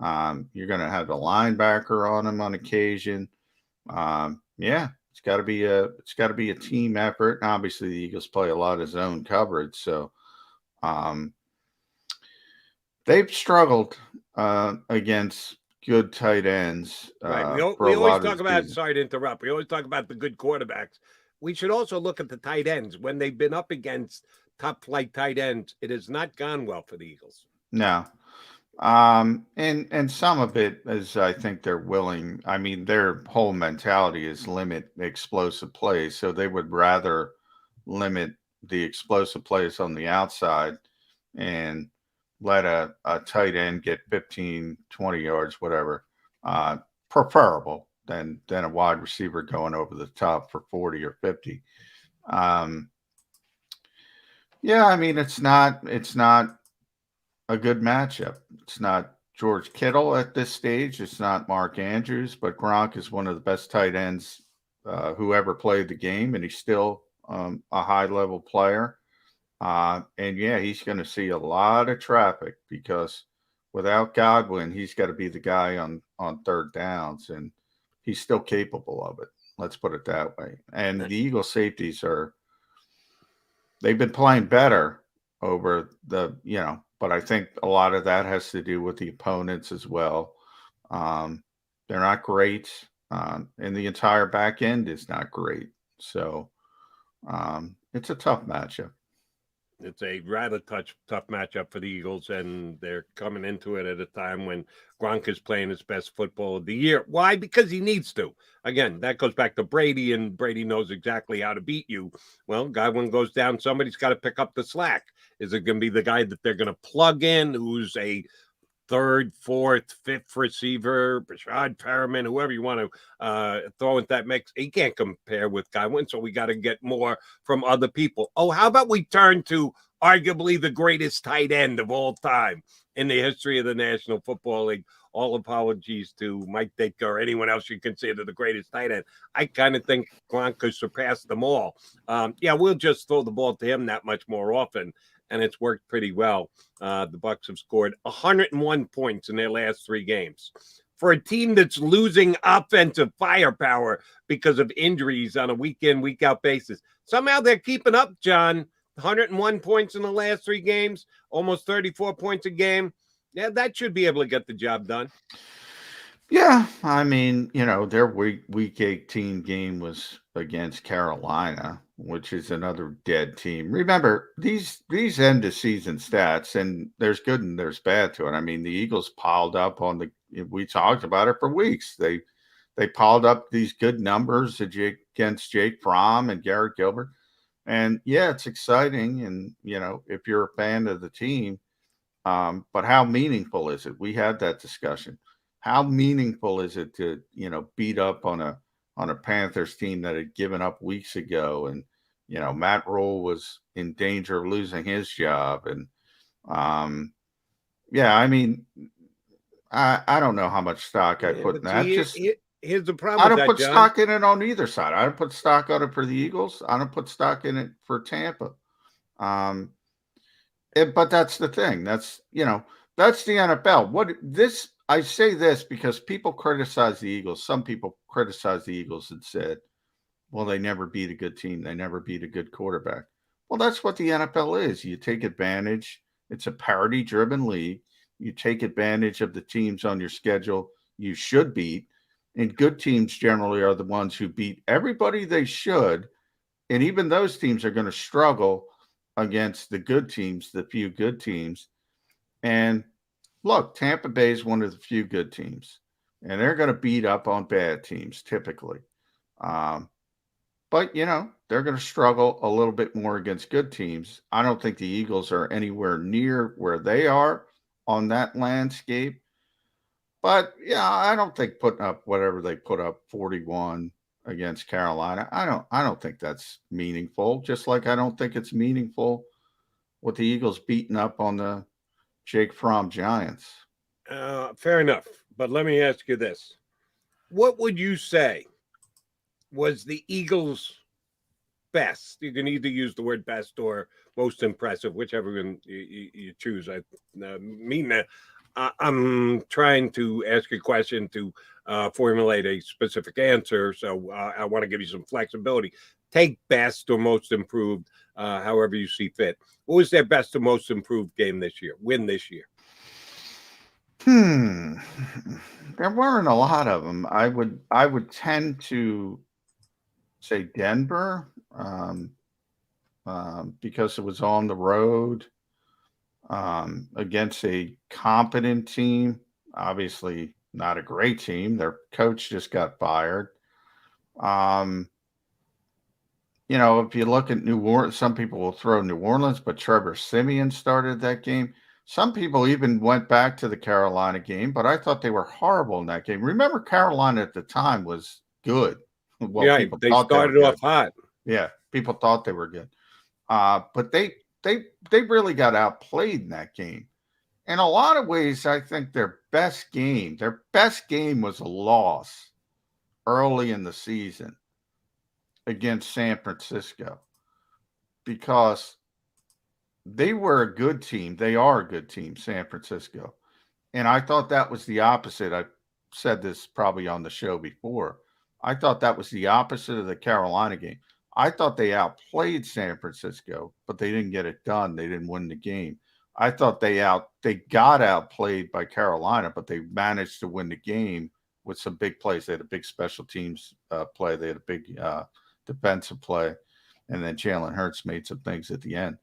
You're going to have the linebacker on him on occasion. Yeah. It's got to be a team effort. And obviously, the Eagles play a lot of zone coverage, so they've struggled against good tight ends. Right. We always talk about. Sorry to interrupt. We always talk about the good quarterbacks. We should also look at the tight ends when they've been up against top flight tight ends. It has not gone well for the Eagles. No. And some of it is, I think they're willing. I mean, their whole mentality is limit explosive plays. So they would rather limit the explosive plays on the outside and let a tight end get 15, 20 yards, whatever, preferable than a wide receiver going over the top for 40 or 50. Yeah, I mean, it's not a good matchup. It's not George Kittle at this stage. It's not Mark Andrews, but Gronk is one of the best tight ends who ever played the game, and he's still a high-level player. And, yeah, he's going to see a lot of traffic because without Godwin, he's got to be the guy on third downs, and he's still capable of it. Let's put it that way. And the Eagles safeties they've been playing better over but I think a lot of that has to do with the opponents as well. They're not great, and the entire back end is not great. So it's a tough matchup. It's a rather tough matchup for the Eagles, and they're coming into it at a time when Gronk is playing his best football of the year. Why? Because he needs to. Again, that goes back to Brady, and Brady knows exactly how to beat you. Well, Godwin goes down, somebody's got to pick up the slack. Is it going to be the guy that they're going to plug in, who's a third, fourth, fifth receiver, Rashad Perriman, whoever you want to throw into that mix? He can't compare with Godwin, so we got to get more from other people. Oh, how about we turn to arguably the greatest tight end of all time in the history of the National Football League? All apologies to Mike Ditka or anyone else you consider the greatest tight end. I kind of think Gronk could surpass them all. Yeah, we'll just throw the ball to him that much more often, and it's worked pretty well. The Bucs have scored 101 points in their last 3 games. For a team that's losing offensive firepower because of injuries on a week-in, week-out basis, somehow they're keeping up, John. 101 points in the last 3 games, almost 34 points a game. Yeah, that should be able to get the job done. Yeah, I mean, their week 18 game was against Carolina, which is another dead team. Remember, these end of season stats, and there's good and there's bad to it. I mean, the Eagles piled up we talked about it for weeks. They piled up these good numbers against Jake Fromm and Garrett Gilbert. And yeah, it's exciting. And, if you're a fan of the team, but how meaningful is it? We had that discussion. How meaningful is it to, beat up on a Panthers team that had given up weeks ago? And, Matt Rule was in danger of losing his job. And, yeah, I mean, I don't know how much stock I put in that. Here's the problem. I don't put stock in it on either side. I don't put stock on it for the Eagles. I don't put stock in it for Tampa. But that's the thing. That's the NFL. I say this because people criticize the Eagles. Some people criticize the Eagles and said, well, they never beat a good team. They never beat a good quarterback. Well, that's what the NFL is. You take advantage. It's a parity-driven league. You take advantage of the teams on your schedule you should beat. And good teams generally are the ones who beat everybody they should. And even those teams are going to struggle against the good teams, the few good teams. And look, Tampa Bay is one of the few good teams, and they're going to beat up on bad teams typically. But, they're going to struggle a little bit more against good teams. I don't think the Eagles are anywhere near where they are on that landscape. But, yeah, I don't think putting up whatever they put up, 41 against Carolina, I don't think that's meaningful. Just like I don't think it's meaningful with the Eagles beating up on the Jake Fromm Giants. Fair enough. But let me ask you this. What would you say was the Eagles' best? You can either use the word best or most impressive, whichever one you choose. I mean that. I'm trying to ask a question to formulate a specific answer, so I want to give you some flexibility. Take best or most improved, however you see fit. What was their best or most improved game this year? Win this year? There weren't a lot of them. I would tend to say Denver, because it was on the road. Against a competent team, obviously not a great team. Their coach just got fired. If you look at New Orleans, some people will throw New Orleans, but Trevor Siemian started that game. Some people even went back to the Carolina game, but I thought they were horrible in that game. Remember, Carolina at the time was good. Well, yeah, they started off hot. Yeah, people thought they were good. But they really got outplayed in that game. In a lot of ways, I think their best game was a loss early in the season against San Francisco, because they were a good team. They are a good team, San Francisco. And I thought that was the opposite. I said this probably on the show before. I thought that was the opposite of the Carolina game. I thought they outplayed San Francisco, but they didn't get it done. They didn't win the game. I thought they got outplayed by Carolina, but they managed to win the game with some big plays. They had a big special teams play. They had a big defensive play. And then Jalen Hurts made some things at the end.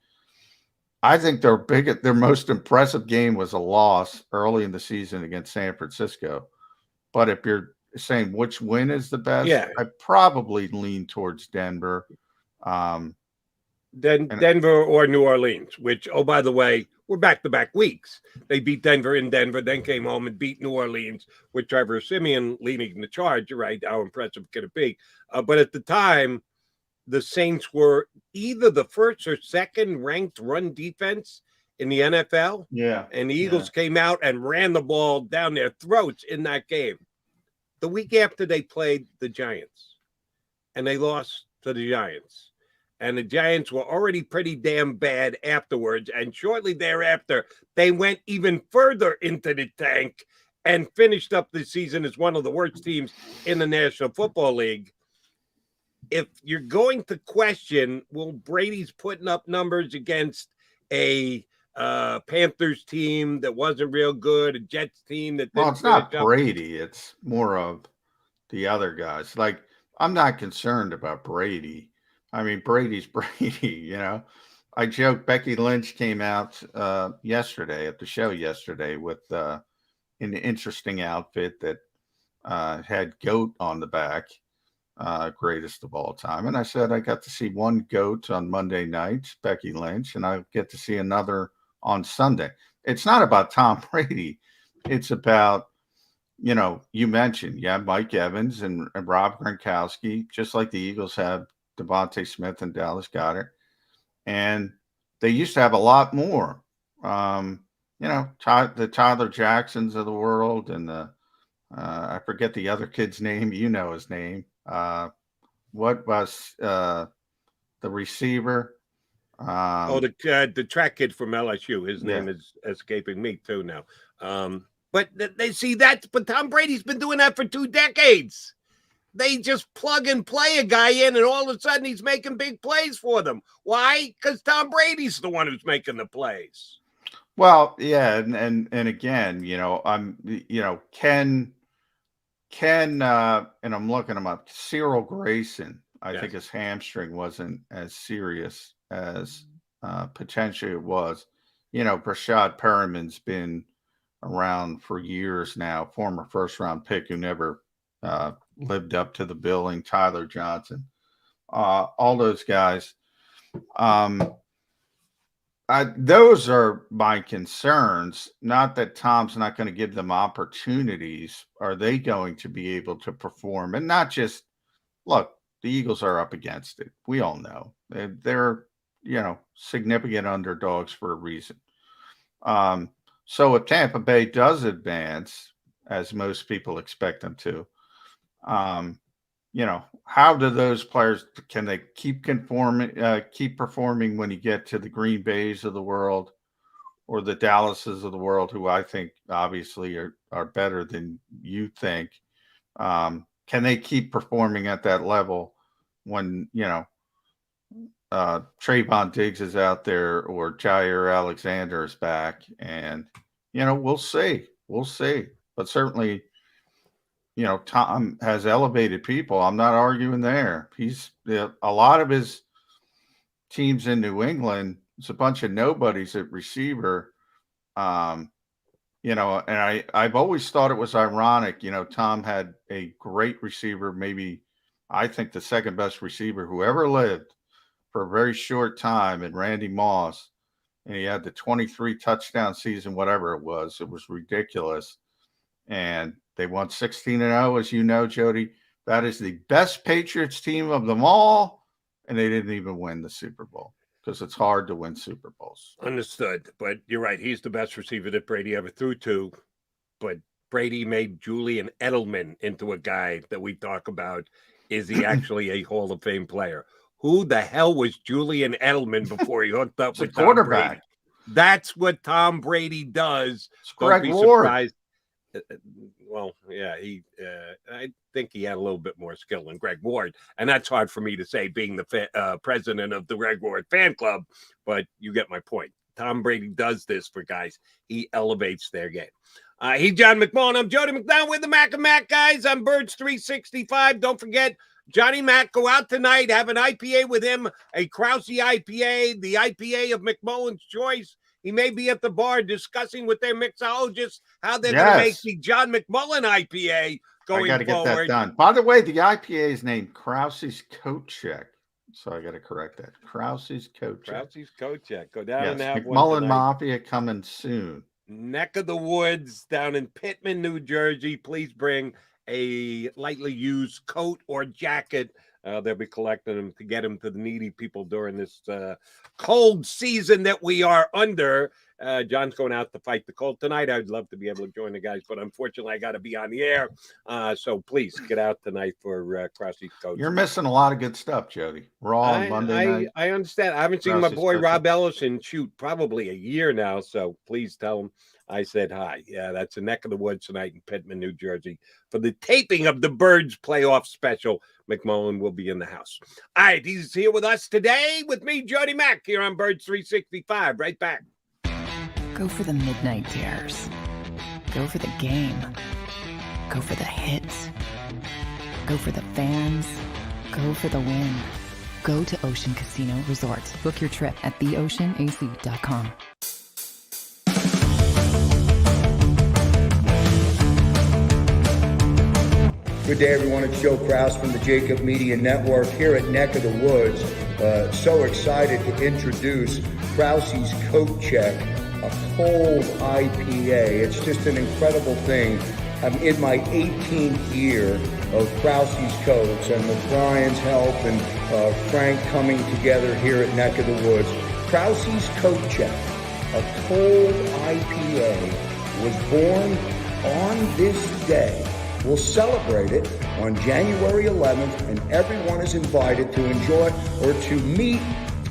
I think their most impressive game was a loss early in the season against San Francisco. But if you're saying which win is the best, Yeah. I probably lean towards Denver. Then Denver or New Orleans, which, oh, by the way, were back-to-back weeks. They beat Denver in Denver, then came home and beat New Orleans with Trevor Siemian leading the charge. You're right. How impressive could it be? But at the time, the Saints were either the first or second ranked run defense in the NFL. Yeah. And the Eagles came out and ran the ball down their throats in that game. The week after they played the Giants, and they lost to the Giants. And the Giants were already pretty damn bad afterwards. And shortly thereafter, they went even further into the tank and finished up the season as one of the worst teams in the National Football League. If you're going to question, well, Brady's putting up numbers against a Panthers team that wasn't real good, a Jets team that didn't. Well, it's not Brady. It's more of the other guys. Like, I'm not concerned about Brady. I mean, Brady's Brady, you know. I joke Becky Lynch came out yesterday at the show yesterday with an interesting outfit that had goat on the back, greatest of all time. And I said I got to see one goat on Monday nights, Becky Lynch, and I get to see another on Sunday. It's not about Tom Brady. It's about, you know, you mentioned, Mike Evans and Rob Gronkowski, just like the Eagles have Devontae Smith and Dallas Goedert. And they used to have a lot more. You know, the Tyler Jacksons of the world and the I forget the other kid's name. You know his name. What was the receiver? The track kid from LSU. His name is escaping me too now. But they see that. But Tom Brady's been doing that for 2 decades. They just plug and play a guy in, and all of a sudden he's making big plays for them. Why? Because Tom Brady's the one who's making the plays. Well, yeah, and again, you know, Ken, and I'm looking him up. Cyril Grayson, I think his hamstring wasn't as serious as potentially it was. You know, Brashad Perriman's been around for years now, former first-round pick who never lived up to the billing. Tyler Johnson, all those guys. Those are my concerns. Not that Tom's not going to give them opportunities. Are they going to be able to perform? And not just, look, the Eagles are up against it. We all know they're you know, significant underdogs for a reason. So if Tampa Bay does advance, as most people expect them to, you know, how do those players, can they keep performing when you get to the Green Bays of the world or the Dallases of the world, who I think obviously are better than you think? Can they keep performing at that level when, you know, Trayvon Diggs is out there or Jair Alexander is back? And, you know, we'll see. But certainly, you know, Tom has elevated people. I'm not arguing there. A lot of his teams in New England, it's a bunch of nobodies at receiver. You know, and I've always thought it was ironic. You know, Tom had a great receiver, maybe I think the second best receiver who ever lived, for a very short time, and Randy Moss, and he had the 23 touchdown season, whatever it was ridiculous. And they won 16-0, as you know, Jody. That is the best Patriots team of them all, and they didn't even win the Super Bowl because it's hard to win Super Bowls. Understood, but you're right. He's the best receiver that Brady ever threw to, but Brady made Julian Edelman into a guy that we talk about. Is he actually a Hall of Fame player? Who the hell was Julian Edelman before he hooked up with quarterback? Tom Brady? That's what Tom Brady does. It's Greg Ward. Surprised. Well, yeah, I think he had a little bit more skill than Greg Ward, and that's hard for me to say, being the president of the Greg Ward fan club. But you get my point. Tom Brady does this for guys. He elevates their game. He's John McMullen. I'm Jody McDonald with the Mac and Mac guys. I'm Birds 365. Don't forget, Johnny Mac, go out tonight, have an IPA with him, a Krause IPA, the IPA of McMullen's choice. He may be at the bar discussing with their mixologists how they're going to make the John McMullen IPA going forward. I got to get that done. By the way, the IPA is named Krause's Coat Check. So I got to correct that. Krause's Coat Check. Krause's Coat Check. Go down and have McMullen one tonight. Mafia coming soon. Neck of the woods down in Pittman, New Jersey. Please bring a lightly used coat or jacket. They'll be collecting them to get them to the needy people during this cold season that we are under. John's going out to fight the cold tonight. I'd love to be able to join the guys, but unfortunately, I got to be on the air. So please get out tonight for Krause's Coat. You're missing a lot of good stuff, Jody. Raw on Monday night. I understand. I haven't seen my boy Rob Ellison shoot probably a year now, so please tell him I said hi. Yeah, that's the neck of the woods tonight in Pittman, New Jersey. For the taping of the Birds playoff special, McMullen will be in the house. All right, he's here with us today with me, Jody Mack, here on Birds 365. Right back. Go for the midnight dares. Go for the game. Go for the hits. Go for the fans. Go for the win. Go to Ocean Casino Resort. Book your trip at theoceanac.com. Good day, everyone. It's Joe Krause from the JAKIB Media Network here at Neck of the Woods. So excited to introduce Krause's Coat Check, a cold IPA. It's just an incredible thing. I'm in my 18th year of Krause's Coats, and with Brian's help and Frank coming together here at Neck of the Woods, Krause's Coat Check, a cold IPA, was born on this day. We'll celebrate it on January 11th, and everyone is invited to enjoy or to meet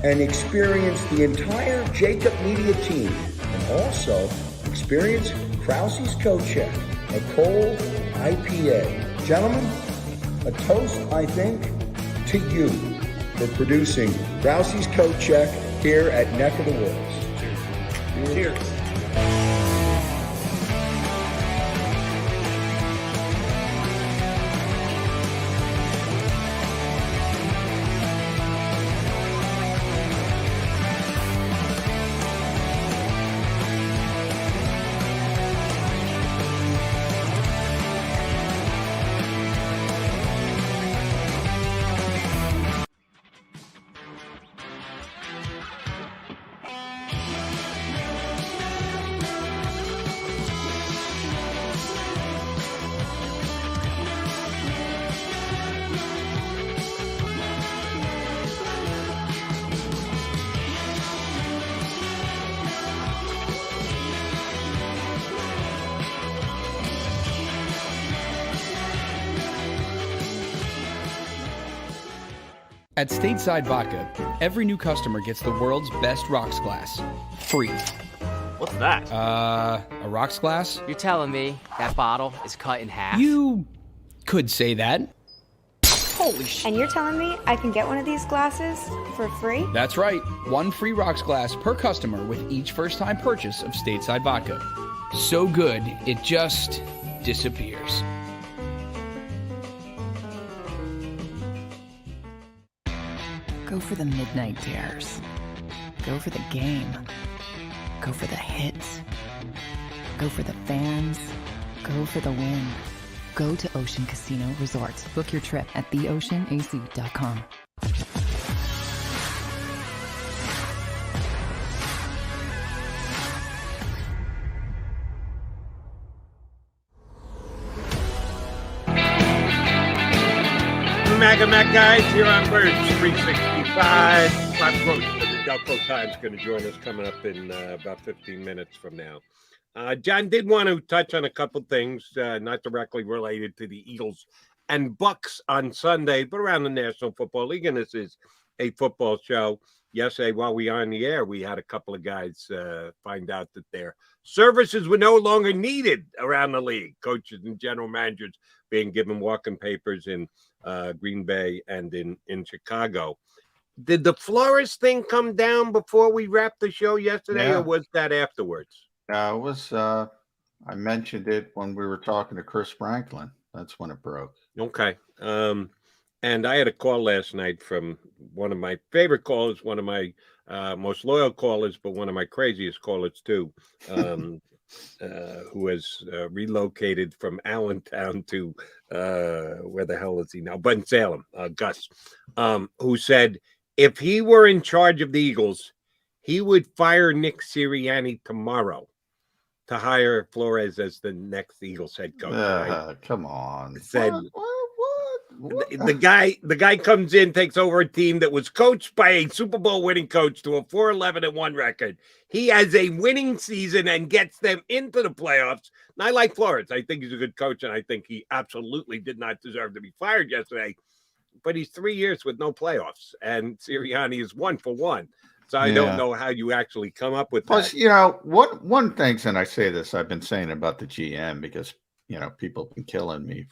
and experience the entire JAKIB Media team, and also experience Krause's Coat Check, a cold IPA. Gentlemen, a toast, I think, to you for producing Krause's Coat Check here at Neck of the Woods. Cheers. Cheers. At Stateside Vodka, every new customer gets the world's best rocks glass, free. What's that? A rocks glass? You're telling me that bottle is cut in half? You could say that. Holy shit. And you're telling me I can get one of these glasses for free? That's right. One free rocks glass per customer with each first-time purchase of Stateside Vodka. So good, it just disappears. Go for the midnight dares. Go for the game. Go for the hits. Go for the fans. Go for the win. Go to Ocean Casino Resort. Book your trip at theoceanac.com. Mac guys here on Birds 365. Bob Groetz of the Delco Times going to join us coming up in about 15 minutes from now. John did want to touch on a couple things, not directly related to the Eagles and Bucks on Sunday, but around the National Football League, and this is a football show. Yesterday, while we were on the air, we had a couple of guys find out that their services were no longer needed around the league. Coaches and general managers being given walking papers in Green Bay and in Chicago. Did the Flores thing come down before we wrapped the show yesterday, or was that afterwards? It was. I mentioned it when we were talking to Chris Franklin. That's when it broke. Okay. And I had a call last night from one of my favorite callers, one of my most loyal callers, but one of my craziest callers too, who has relocated from Allentown to where the hell is he now? Salem, Gus, who said if he were in charge of the Eagles, he would fire Nick Sirianni tomorrow to hire Flores as the next Eagles head coach. Right? Come on. Said What? the guy comes in, takes over a team that was coached by a Super Bowl winning coach to a 4-11-1 record. He has a winning season and gets them into the playoffs. And I like Flores. I think he's a good coach, and I think he absolutely did not deserve to be fired yesterday. But he's 3 years with no playoffs, and Sirianni is 1 for 1. So I don't know how you actually come up with Plus, that. one thing, and I say this, I've been saying about the GM because, people have been killing me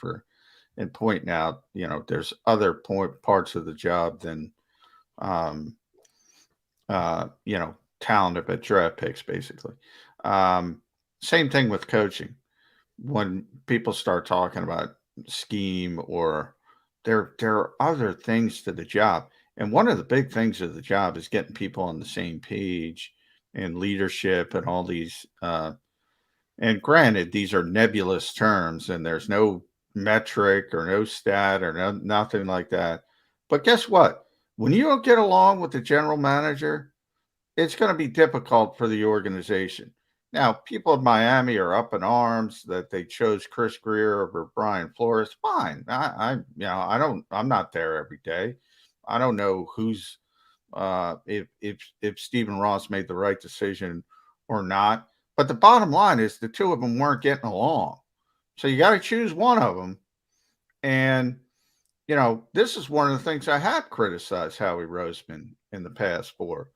and pointing out, there's other parts of the job than, talent at draft picks, basically. Same thing with coaching. When people start talking about scheme or there are other things to the job. And one of the big things of the job is getting people on the same page and leadership and all these. And granted, these are nebulous terms and there's no metric or no stat or nothing like that. But guess what? When you don't get along with the general manager, it's going to be difficult for the organization. Now, people in Miami are up in arms that they chose Chris Greer over Brian Flores. Fine. I'm not there every day. I don't know who's if Stephen Ross made the right decision or not. But the bottom line is the two of them weren't getting along. So you got to choose one of them. And, this is one of the things I have criticized Howie Roseman in the past for,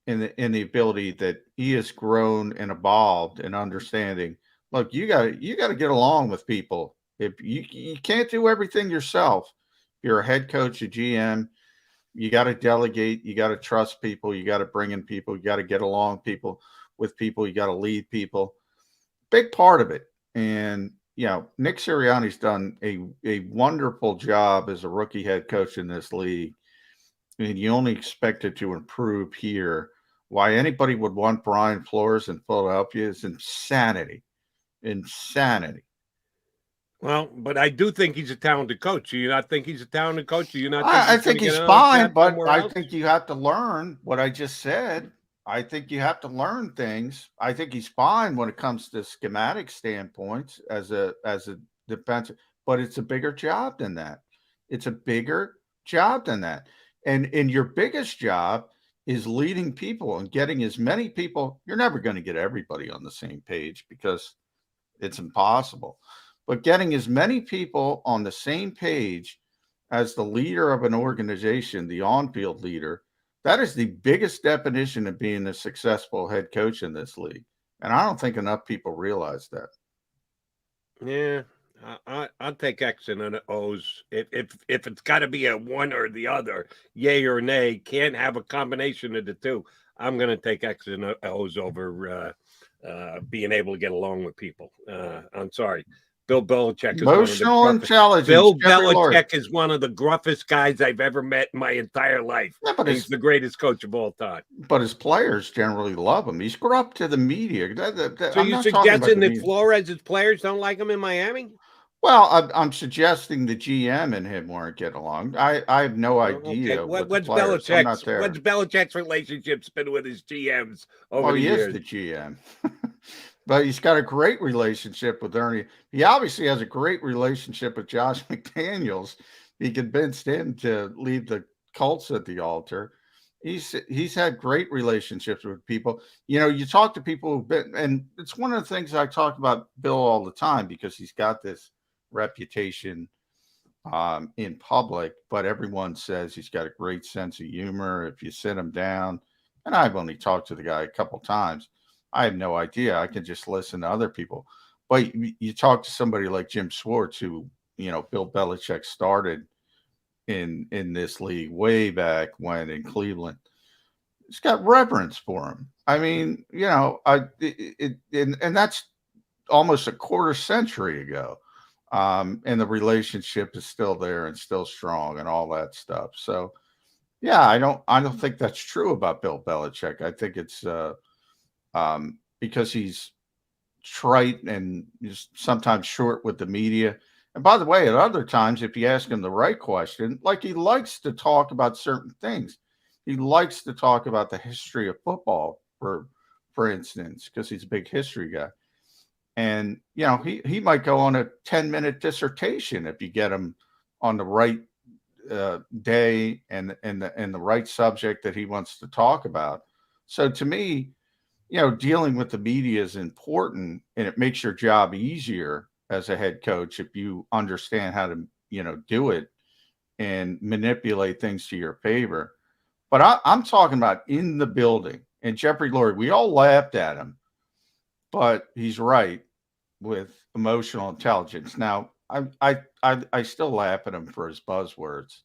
in the ability that he has grown and evolved in understanding. Look, you got to get along with people. If you can't do everything yourself, you're a head coach, a GM, you got to delegate, you got to trust people, you got to bring in people, you got to get along with people, you got to lead people. Big part of it. And, Nick Sirianni's done a wonderful job as a rookie head coach in this league. And you only expect it to improve here. Why anybody would want Brian Flores in Philadelphia is insanity. Insanity. Well, but I do think he's a talented coach. Do you not think he's a talented coach? Do you not? I think he's fine, but I think you have to learn what I just said. I think you have to learn things. I think he's fine when it comes to schematic standpoints as a defensive, but it's a bigger job than that. It's a bigger job than that. And your biggest job is leading people and getting as many people. You're never going to get everybody on the same page because it's impossible. But getting as many people on the same page as the leader of an organization, the on-field leader, that is the biggest definition of being a successful head coach in this league. And I don't think enough people realize that. Yeah, I'll take X and O's. If it's got to be a one or the other, yay or nay, can't have a combination of the two. I'm going to take X and O's over being able to get along with people. I'm sorry. Bill Belichick is emotional intelligence. Bill Belichick is one of the gruffest guys I've ever met in my entire life. Yeah, but he's the greatest coach of all time. But his players generally love him. He's gruff to the media. So you're suggesting that Flores' players don't like him in Miami? Well, I'm suggesting the GM and him weren't getting along. I have no idea. Okay. What's Belichick's relationships been with his GMs over the years? He is the GM. But he's got a great relationship with Ernie. He obviously has a great relationship with Josh McDaniels. He convinced him to leave the Colts at the altar. He's had great relationships with people. You talk to people who've been, and it's one of the things I talk about Bill all the time because he's got this reputation in public, but everyone says he's got a great sense of humor. If you sit him down, and I've only talked to the guy a couple times, I have no idea. I can just listen to other people. But you talk to somebody like Jim Schwartz, who, Bill Belichick started in this league way back when in Cleveland. He's got reverence for him. I mean, and that's almost a quarter century ago. And the relationship is still there and still strong and all that stuff. So, yeah, I don't think that's true about Bill Belichick. I think it's because he's trite and is sometimes short with the media. And by the way, at other times, if you ask him the right question, like he likes to talk about certain things. He likes to talk about the history of football, for instance, because he's a big history guy. And, you know, he might go on a 10-minute dissertation if you get him on the right day and the right subject that he wants to talk about. So to me, you know, dealing with the media is important, and it makes your job easier as a head coach if you understand how to, you know, do it and manipulate things to your favor. But I'm talking about in the building. And Jeffrey Lurie, we all laughed at him, but he's right with emotional intelligence. Now, I still laugh at him for his buzzwords,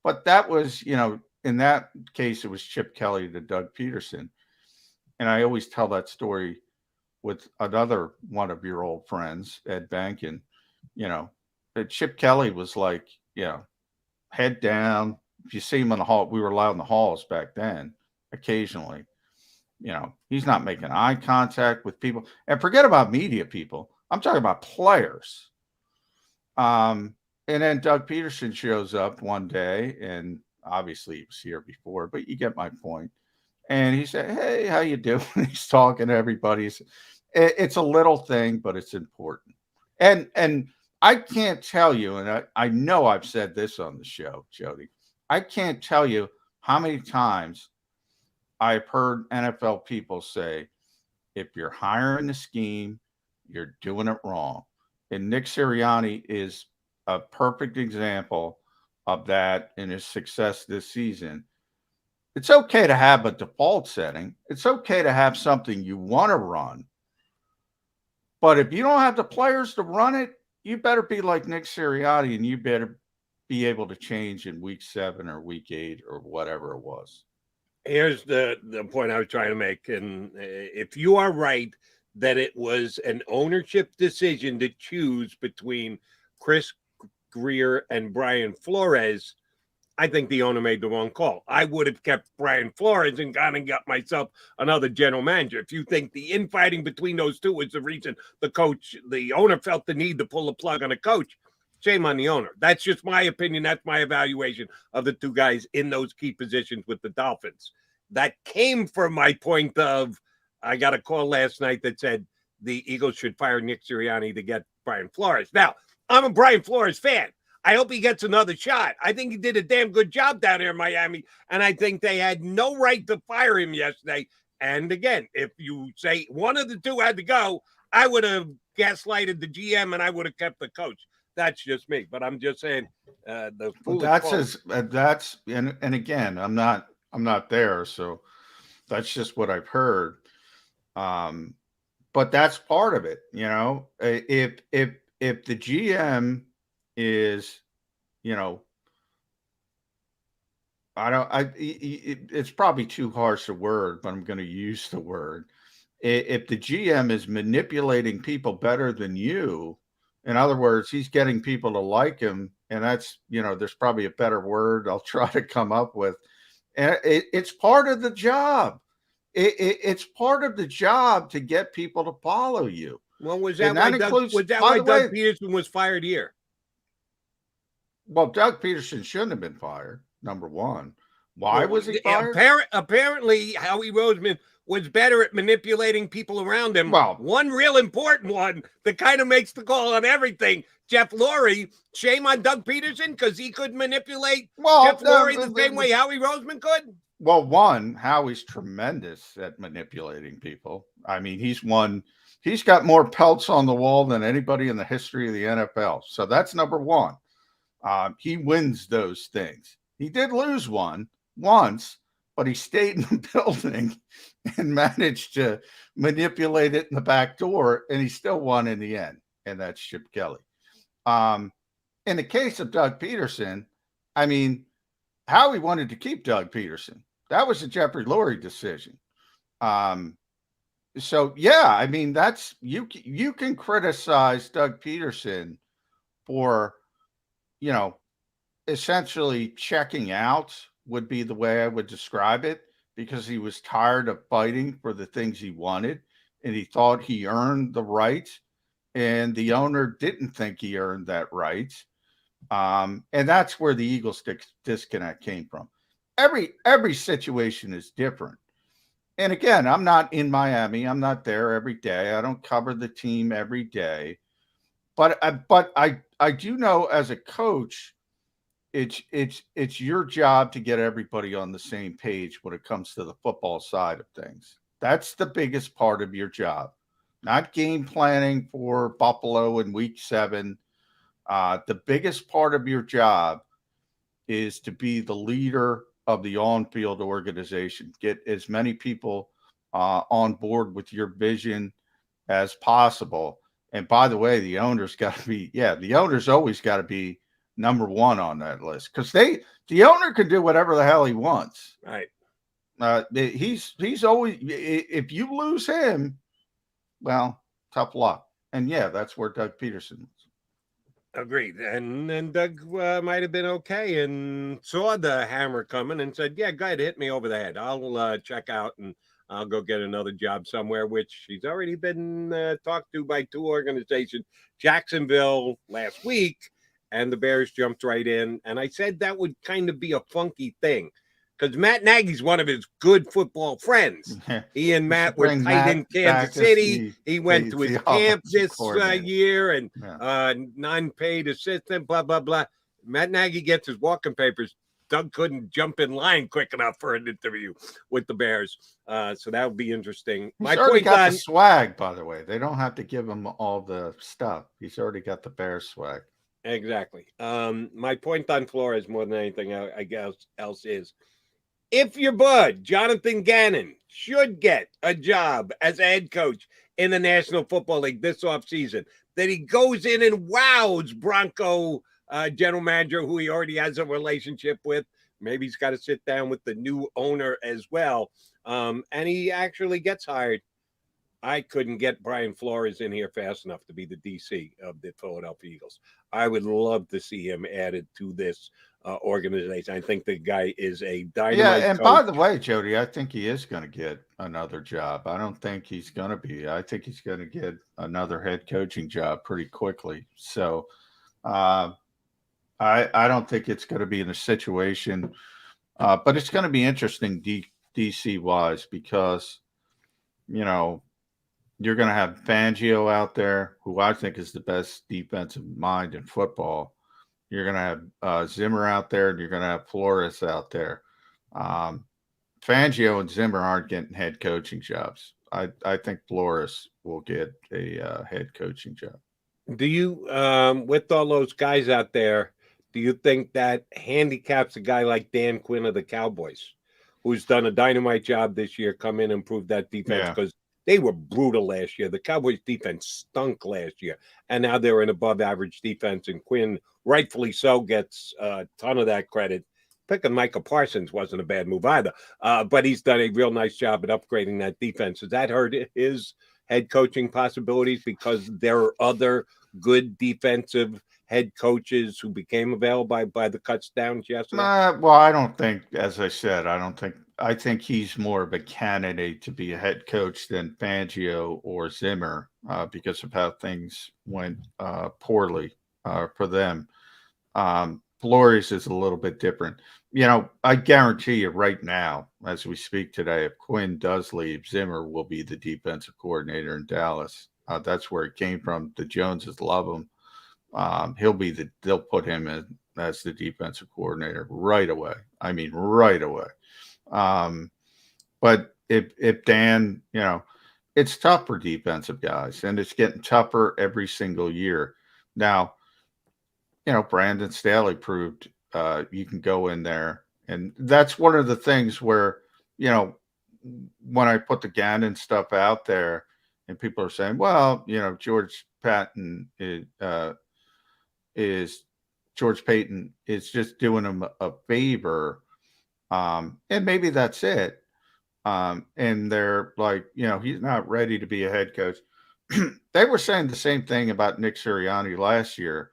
but that was, you know, in that case, it was Chip Kelly to Doug Peterson. And I always tell that story with another one of your old friends, Ed Bankin. You know, that Chip Kelly was like, you know, head down. If you see him in the hall, we were allowed in the halls back then, occasionally. You know, he's not making eye contact with people. And forget about media people. I'm talking about players. And then Doug Peterson shows up one day, and obviously he was here before, but you get my point. And he said, "Hey, how you doing?" He's talking to everybody. It's a little thing, but it's important. And I can't tell you, and I know I've said this on the show, Jody. I can't tell you how many times I've heard NFL people say, if you're hiring a scheme, you're doing it wrong. And Nick Sirianni is a perfect example of that in his success this season. It's okay to have a default setting. It's okay to have something you want to run. But if you don't have the players to run it, you better be like Nick Sirianni, and you better be able to change in week 7 or week 8 or whatever it was. Here's the point I was trying to make. And if you are right that it was an ownership decision to choose between Chris Grier and Brian Flores, I think the owner made the wrong call. I would have kept Brian Flores and gone and got myself another general manager. If you think the infighting between those two was the reason the owner felt the need to pull the plug on a coach, shame on the owner. That's just my opinion. That's my evaluation of the two guys in those key positions with the Dolphins. That came from my point of, I got a call last night that said the Eagles should fire Nick Sirianni to get Brian Flores. Now, I'm a Brian Flores fan. I hope he gets another shot. I think he did a damn good job down there in Miami, and I think they had no right to fire him yesterday. And again, if you say one of the two had to go, I would have gaslighted the GM and I would have kept the coach. That's just me, but I'm just saying and again, I'm not there, so that's just what I've heard. But that's part of it, you know. If the GM is, you know, it's probably too harsh a word, but I'm going to use the word. If the GM is manipulating people better than you, in other words, he's getting people to like him, and that's, you know, there's probably a better word I'll try to come up with. And it's part of the job. It's part of the job to get people to follow you. Well, was that why Doug Peterson was fired here? Well, Doug Peterson shouldn't have been fired, number one. Why was he fired? Apparently, Howie Roseman was better at manipulating people around him. Well, one real important one that kind of makes the call on everything. Jeff Lurie, shame on Doug Peterson because he could manipulate Jeff Lurie the same way Howie Roseman could? Well, one, Howie's tremendous at manipulating people. I mean, he's got more pelts on the wall than anybody in the history of the NFL. So that's number one. He wins those things. He did lose one once, but he stayed in the building and managed to manipulate it in the back door, and he still won in the end, and that's Chip Kelly. In the case of Doug Peterson, I mean, Howie wanted to keep Doug Peterson. That was a Jeffrey Lurie decision. So, yeah, I mean, that's you can criticize Doug Peterson for, essentially checking out would be the way I would describe it, because he was tired of fighting for the things he wanted and he thought he earned the right, and the owner didn't think he earned that right. And that's where the Eagles disconnect came from. Every situation is different. And again, I'm not in Miami. I'm not there every day. I don't cover the team every day. But I do know as a coach, it's your job to get everybody on the same page when it comes to the football side of things. That's the biggest part of your job. Not game planning for Buffalo in week 7. The biggest part of your job is to be the leader of the on-field organization. Get as many people on board with your vision as possible. And by the way, the owner's got to be, the owner's always got to be number one on that list, because the owner can do whatever the hell he wants. Right. He's always, if you lose him, well, tough luck. And that's where Doug Peterson was. Agreed. And then Doug might have been okay and saw the hammer coming and said, yeah, go ahead, hit me over the head. I'll check out and I'll go get another job somewhere, which he's already been talked to by 2 organizations, Jacksonville last week, and the Bears jumped right in. And I said that would kind of be a funky thing, because Matt Nagy's one of his good football friends. He and Matt were tight in Kansas City. He went to his camp this year, and non-paid assistant, blah, blah, blah. Matt Nagy gets his walking papers. Doug couldn't jump in line quick enough for an interview with the Bears. So that would be interesting. He's already got the swag, by the way. They don't have to give him all the stuff. He's already got the Bears swag. Exactly. My point on Flores more than anything I guess else is, if your bud, Jonathan Gannon, should get a job as a head coach in the National Football League this offseason, that he goes in and wows Bronco general manager, who he already has a relationship with. Maybe he's got to sit down with the new owner as well. And he actually gets hired. I couldn't get Brian Flores in here fast enough to be the DC of the Philadelphia Eagles. I would love to see him added to this organization. I think the guy is a dynamite and coach. By the way, Jody, I think he is going to get another job. I don't think he's going to be. I think he's going to get another head coaching job pretty quickly. So I don't think it's going to be in a situation, but it's going to be interesting DC-wise, because, you're going to have Fangio out there, who I think is the best defensive mind in football. You're going to have Zimmer out there, and you're going to have Flores out there. Fangio and Zimmer aren't getting head coaching jobs. I think Flores will get a head coaching job. Do you, with all those guys out there, do you think that handicaps a guy like Dan Quinn of the Cowboys, who's done a dynamite job this year, come in and improve that defense? Because they were brutal last year. The Cowboys defense stunk last year, and now they're an above-average defense, and Quinn, rightfully so, gets a ton of that credit. Picking Micah Parsons wasn't a bad move either, but he's done a real nice job at upgrading that defense. Has that hurt his head coaching possibilities, because there are other good defensive head coaches who became available by the cuts down yesterday? Well, I don't think, as I said, I think he's more of a candidate to be a head coach than Fangio or Zimmer, because of how things went poorly for them. Flores is a little bit different. I guarantee you right now, as we speak today, if Quinn does leave, Zimmer will be the defensive coordinator in Dallas. That's where it came from. The Joneses love him. They'll put him in as the defensive coordinator right away. I mean, right away. But if Dan, it's tough for defensive guys, and it's getting tougher every single year. Now, Brandon Staley proved you can go in there, and that's one of the things where, when I put the Gannon stuff out there, and people are saying, well, George Payton is just doing him a favor. And maybe that's it. And they're like, he's not ready to be a head coach. They were saying the same thing about Nick Sirianni last year.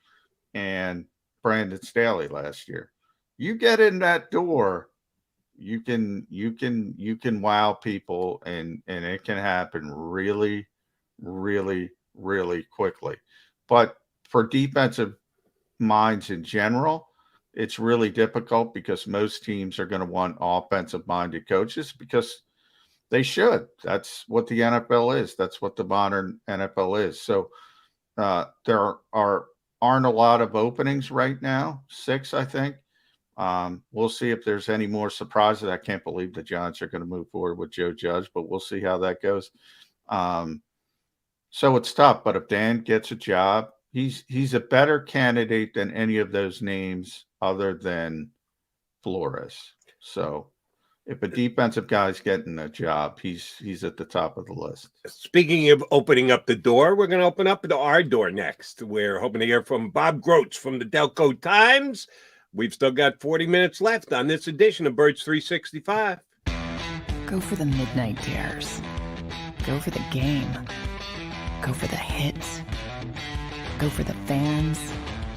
and Brandon Staley last year. You get in that door, you can wow people, and it can happen really, really, really quickly. But for defensive minds in general, it's really difficult because most teams are going to want offensive minded coaches because they should. That's what the NFL is. That's what the modern NFL is. So there aren't a lot of openings right now. 6, I think. We'll see if there's any more surprises. I can't believe the Giants are going to move forward with Joe Judge, but we'll see how that goes. So it's tough. But if Dan gets a job, he's a better candidate than any of those names other than Flores. So if a defensive guy's getting a job, he's at the top of the list. Speaking of opening up the door, we're going to open up our door next. We're hoping to hear from Bob Grotz from the Delco Times. We've still got 40 minutes left on this edition of Birds 365. Go for the midnight dares. Go for the game. Go for the hits. Go for the fans.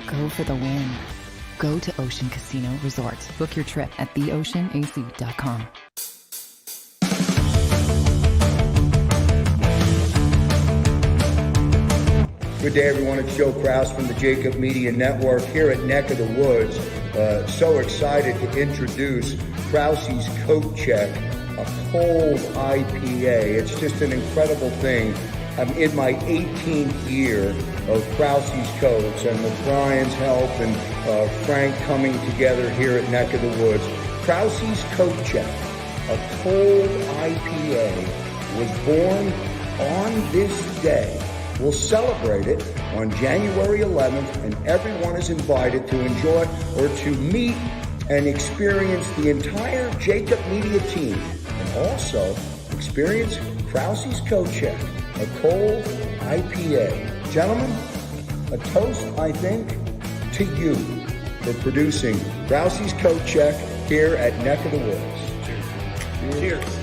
Go for the win. Go to Ocean Casino Resort. Book your trip at theoceanac.com. Good day, everyone. It's Joe Kraus from the JAKIB Media Network here at Neck of the Woods. So excited to introduce Krause's Coat Check, a cold IPA. It's just an incredible thing. I'm in my 18th year of Krause's Coats, and with Brian's help and Frank coming together here at Neck of the Woods, Krause's Coat Check, a cold IPA, was born on this day. We'll celebrate it on January 11th, and everyone is invited to enjoy or to meet and experience the entire JAKIB Media team, and also experience Krause's Coat Check, a cold IPA. Gentlemen, a toast, I think, to you for producing Krause's Coat Check here at Neck of the Woods. Cheers. Cheers.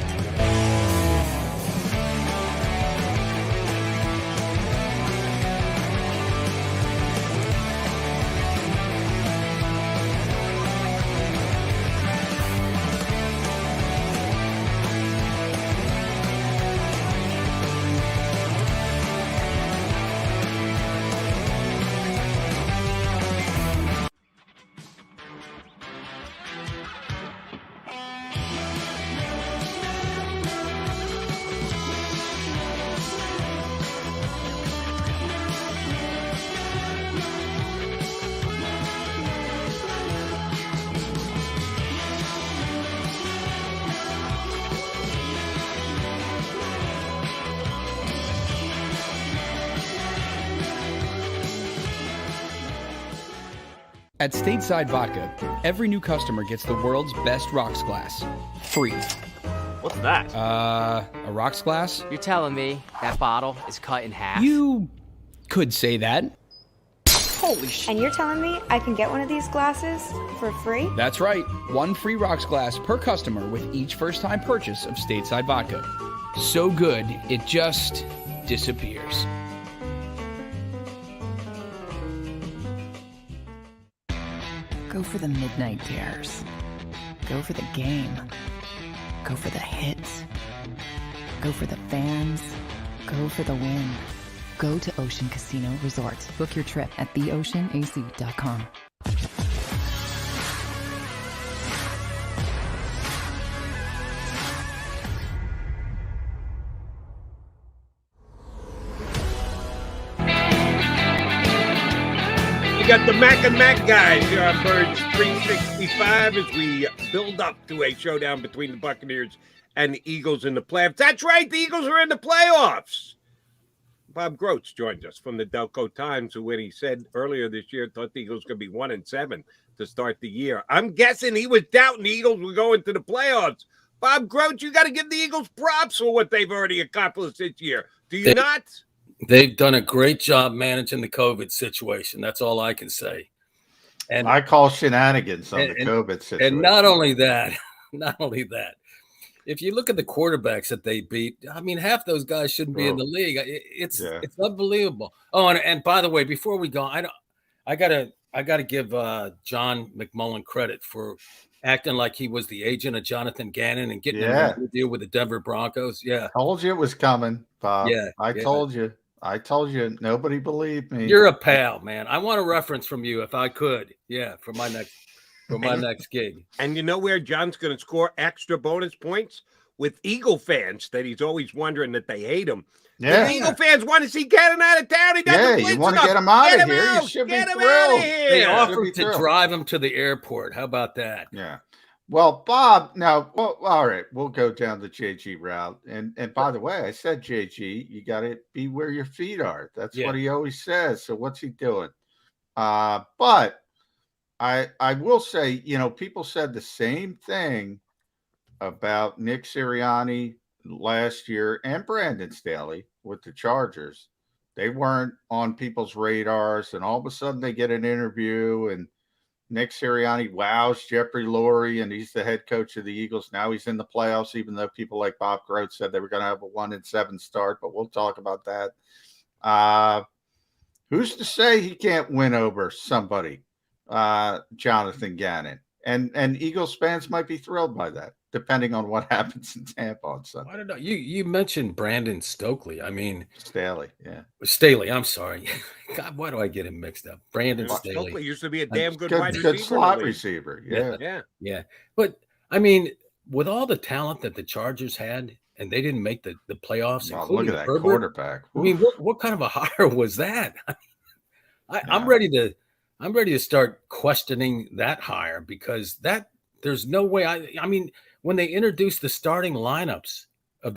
At Stateside Vodka, every new customer gets the world's best rocks glass, free. What's that? A rocks glass? You're telling me that bottle is cut in half? You could say that. Holy shit. And you're telling me I can get one of these glasses for free? That's right. 1 free rocks glass per customer with each first-time purchase of Stateside Vodka. So good, it just disappears. Go for the midnight dares. Go for the game. Go for the hits. Go for the fans. Go for the win. Go to Ocean Casino Resort. Book your trip at theoceanac.com. We got the Mac and Mac guys here on Birds 365 as we build up to a showdown between the Buccaneers and the Eagles in the playoffs. That's right, the Eagles are in the playoffs. Bob Grotz joined us from the Delco Times, who, when he said earlier this year, thought the Eagles could be 1-7 to start the year. I'm guessing he was doubting the Eagles were going to the playoffs. Bob Grotz, you got to give the Eagles props for what they've already accomplished this year. Do you not? They've done a great job managing the COVID situation. That's all I can say. And I call shenanigans on the COVID situation. And not only that, if you look at the quarterbacks that they beat, I mean, half those guys shouldn't be in the league. It's unbelievable. Oh, and by the way, before we go, I gotta I got to give John McMullen credit for acting like he was the agent of Jonathan Gannon and getting him to deal with the Denver Broncos. Yeah. Told you it was coming, Bob. Yeah. I told you. I told you. Nobody believed me. You're a pal, man. I want a reference from you if I could. Yeah, for my next gig. And you know where John's going to score extra bonus points? With Eagle fans that he's always wondering that they hate him. Yeah. The Eagle fans want to see Gannon out of town. He doesn't you want to get him out of here. You should be thrilled. They offered to drive him to the airport. How about that? Yeah. Well, Bob, now, all right, we'll go down the JG route. And by the way, I said, JG, you got to be where your feet are. That's what he always says. So what's he doing? But I will say, people said the same thing about Nick Sirianni last year and Brandon Staley with the Chargers. They weren't on people's radars, and all of a sudden they get an interview, and Nick Sirianni wows Jeffrey Lurie, and he's the head coach of the Eagles. Now he's in the playoffs, even though people like Bob Grotz said they were going to have a 1-7 start, but we'll talk about that. Who's to say he can't win over somebody, Jonathan Gannon? And Eagles fans might be thrilled by that, depending on what happens in Tampa on Sunday. I don't know. You mentioned Brandon Stokely. I mean, Staley. I'm sorry. God, why do I get him mixed up? Brandon Staley. Stokely used to be a damn good wide receiver. Good slot receiver. Yeah. But I mean, with all the talent that the Chargers had, and they didn't make the playoffs. Look at that Herbert, quarterback. I mean, what kind of a hire was that? I'm ready to start questioning that hire, because there's no way. I mean, when they introduced the starting lineups of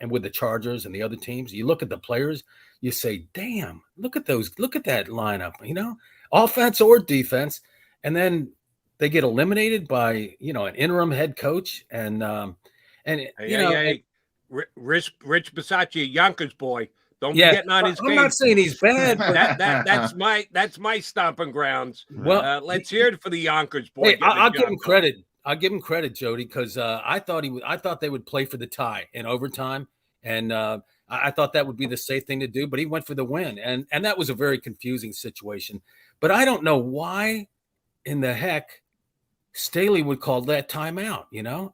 with the Chargers and the other teams, you look at the players, you say, "Damn, look at that lineup." Offense or defense, and then they get eliminated by an interim head coach, and Rich Bisaccia, Yonkers boy. Don't be getting on his case. I'm not saying he's bad, but that's my stomping grounds. Well, let's hear it for the Yonkers boy. Hey, I'll give him credit. I'll give him credit, Jody, because I thought they would play for the tie in overtime, and I thought that would be the safe thing to do. But he went for the win, and that was a very confusing situation. But I don't know why in the heck Staley would call that timeout.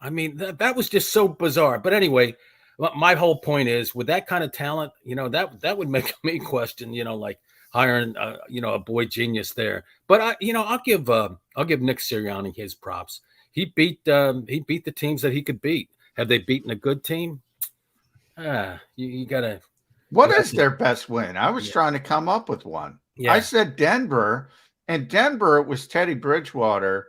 I mean, that was just so bizarre. But anyway. My whole point is, with that kind of talent, that would make me question, like hiring, a boy genius there. But I'll give Nick Sirianni his props. He beat the teams that he could beat. Have they beaten a good team? You gotta. What is their best win? I was trying to come up with one. Yeah. I said Denver, and Denver, it was Teddy Bridgewater,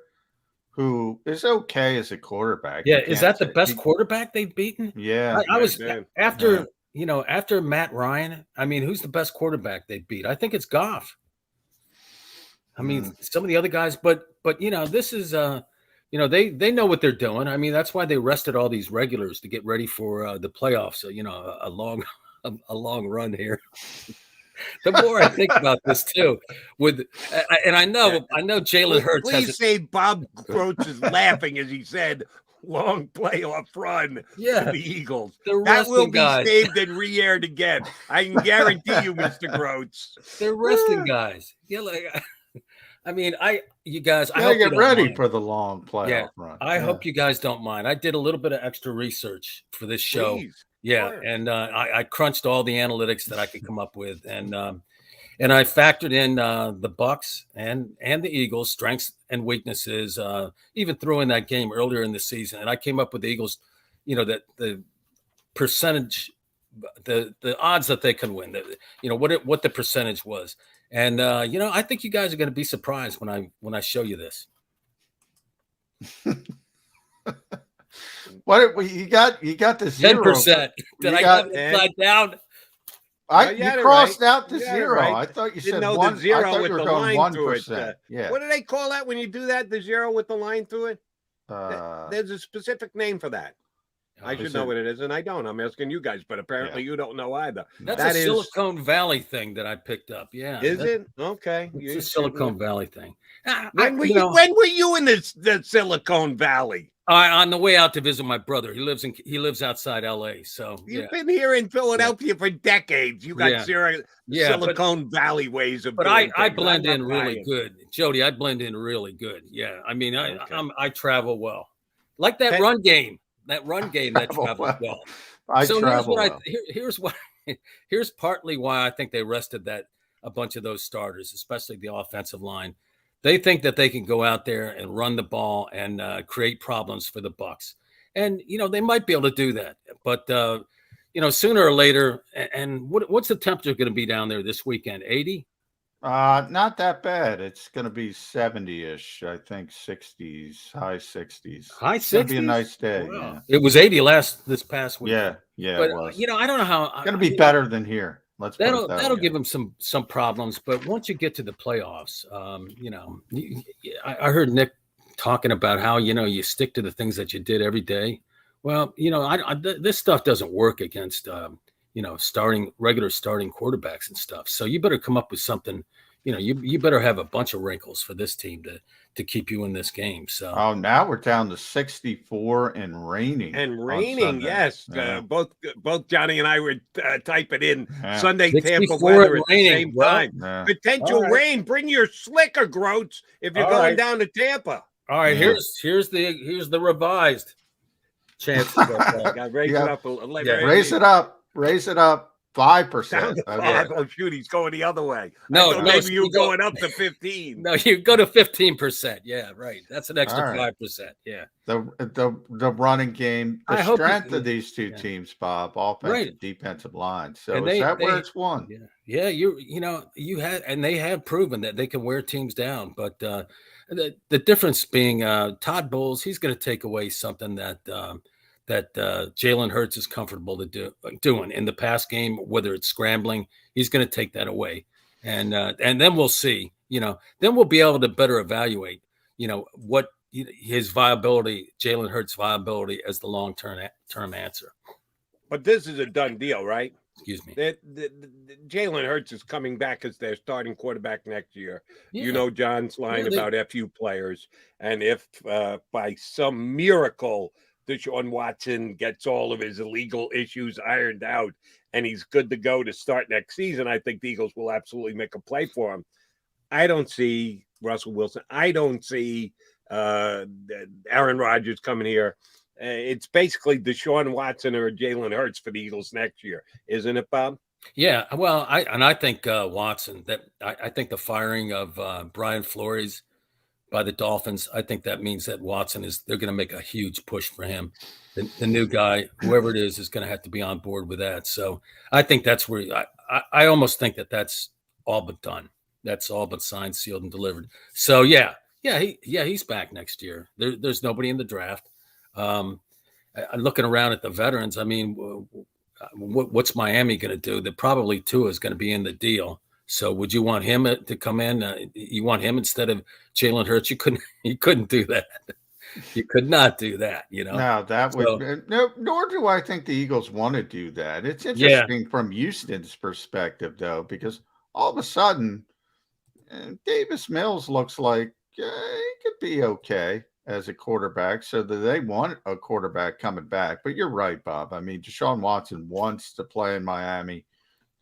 who is okay as a quarterback. Yeah, is that the best quarterback they've beaten? Yeah. I was after Matt Ryan. I mean, who's the best quarterback they beat? I think it's Goff. I mean, some of the other guys, but this is they know what they're doing. I mean, that's why they rested all these regulars to get ready for the playoffs. So, a long run here. The more I think about this too, and I know Jalen Hurts. Please say Bob Grotz is laughing as he said, "Long playoff run to the Eagles." That will be saved and re-aired again. I can guarantee you, Mr. Grotz. They're resting guys. Yeah, I mean, you guys, I hope you get ready for the long playoff run. I hope you guys don't mind. I did a little bit of extra research for this show. Please. Yeah, sure. And I crunched all the analytics that I could come up with, and I factored in the Bucks and the Eagles' strengths and weaknesses. Even threw in that game earlier in the season, and I came up with the Eagles. That the percentage, the odds that they can win. What the percentage was, and I think you guys are going to be surprised when I show you this. What you got? You got the 10%. Did I got it upside down? You crossed out the zero. Right. I thought you didn't said know one. the zero I thought with you were the going line through 1%. Yeah. What do they call that when you do that? The zero with the line through it? There's a specific name for that. I should know what it is, and I don't. I'm asking you guys, but apparently you don't know either. That's a Silicon Valley thing that I picked up. Yeah. Is it? Okay. It's a Silicon Valley thing. When were you in the Silicon Valley? On the way out to visit my brother. He lives outside LA. So You've been here in Philadelphia for decades. You got Silicon Valley ways of but doing I things. blend I'm in not really buying. good. Jody, I blend in really good. Yeah. I mean, Okay. I travel well. Like that run game. That travels well. Here's partly why I think they rested a bunch of those starters, especially the offensive line. They think that they can go out there and run the ball and create problems for the Bucs. And, they might be able to do that. But, sooner or later, and what's the temperature going to be down there this weekend? 80? Not that bad. It's going to be 70-ish. I think 60s, high 60s. High 60s? It's going to be a nice day. Wow. Yeah. It was 80 I don't know how. It's going to be better than here. That'll give them some problems, but once you get to the playoffs, I heard Nick talking about how you stick to the things that you did every day. Well, this stuff doesn't work against regular starting quarterbacks and stuff. So you better come up with something. You better have a bunch of wrinkles for this team to keep you in this game. So now we're down to 64 and raining. Yes. Yeah. Both Johnny and I were typing in Sunday 64 Tampa weather at the raining. same time. Yeah. Potential rain. Bring your slicker, Grotz, if you're going down to Tampa. all right, here's the revised chance. Raise it up. Raise it up 5%. Oh, shoot, he's going the other way. No, maybe you're going up to 15. No, you go to 15%. Yeah, right. That's an extra 5%. Yeah. The running game, the strength of these two teams, Bob, offensive, defensive line. So is that where it's won? Yeah, you had, and they have proven that they can wear teams down. But the difference being Todd Bowles, he's going to take away something that Jalen Hurts is comfortable doing in the pass game, whether it's scrambling. He's going to take that away, and then we'll see. Then we'll be able to better evaluate. What his viability, Jalen Hurts' viability as the long-term answer. But this is a done deal, right? Excuse me. Jalen Hurts is coming back as their starting quarterback next year. Yeah. John's line about FU players, and if by some miracle Deshaun Watson gets all of his illegal issues ironed out and he's good to go to start next season, I think the Eagles will absolutely make a play for him. I don't see Russell Wilson. I don't see Aaron Rodgers coming here. It's basically Deshaun Watson or Jalen Hurts for the Eagles next year, isn't it, Bob? Yeah, well, I think Watson. I think the firing of Brian Flores by the Dolphins, I think that means that they're going to make a huge push for him. The new guy, whoever it is going to have to be on board with that. So I think that's where I almost think that's all but done. That's all but signed, sealed, and delivered. So he's back next year. There's nobody in the draft. Looking around at the veterans, I mean, what's Miami going to do? That probably Tua is going to be in the deal. So would you want him to come in? You want him instead of Jalen Hurts? You couldn't do that. You could not do that. No, nor do I think the Eagles want to do that. It's interesting from Houston's perspective, though, because all of a sudden, Davis Mills looks like he could be okay as a quarterback. So that they want a quarterback coming back. But you're right, Bob. I mean, Deshaun Watson wants to play in Miami.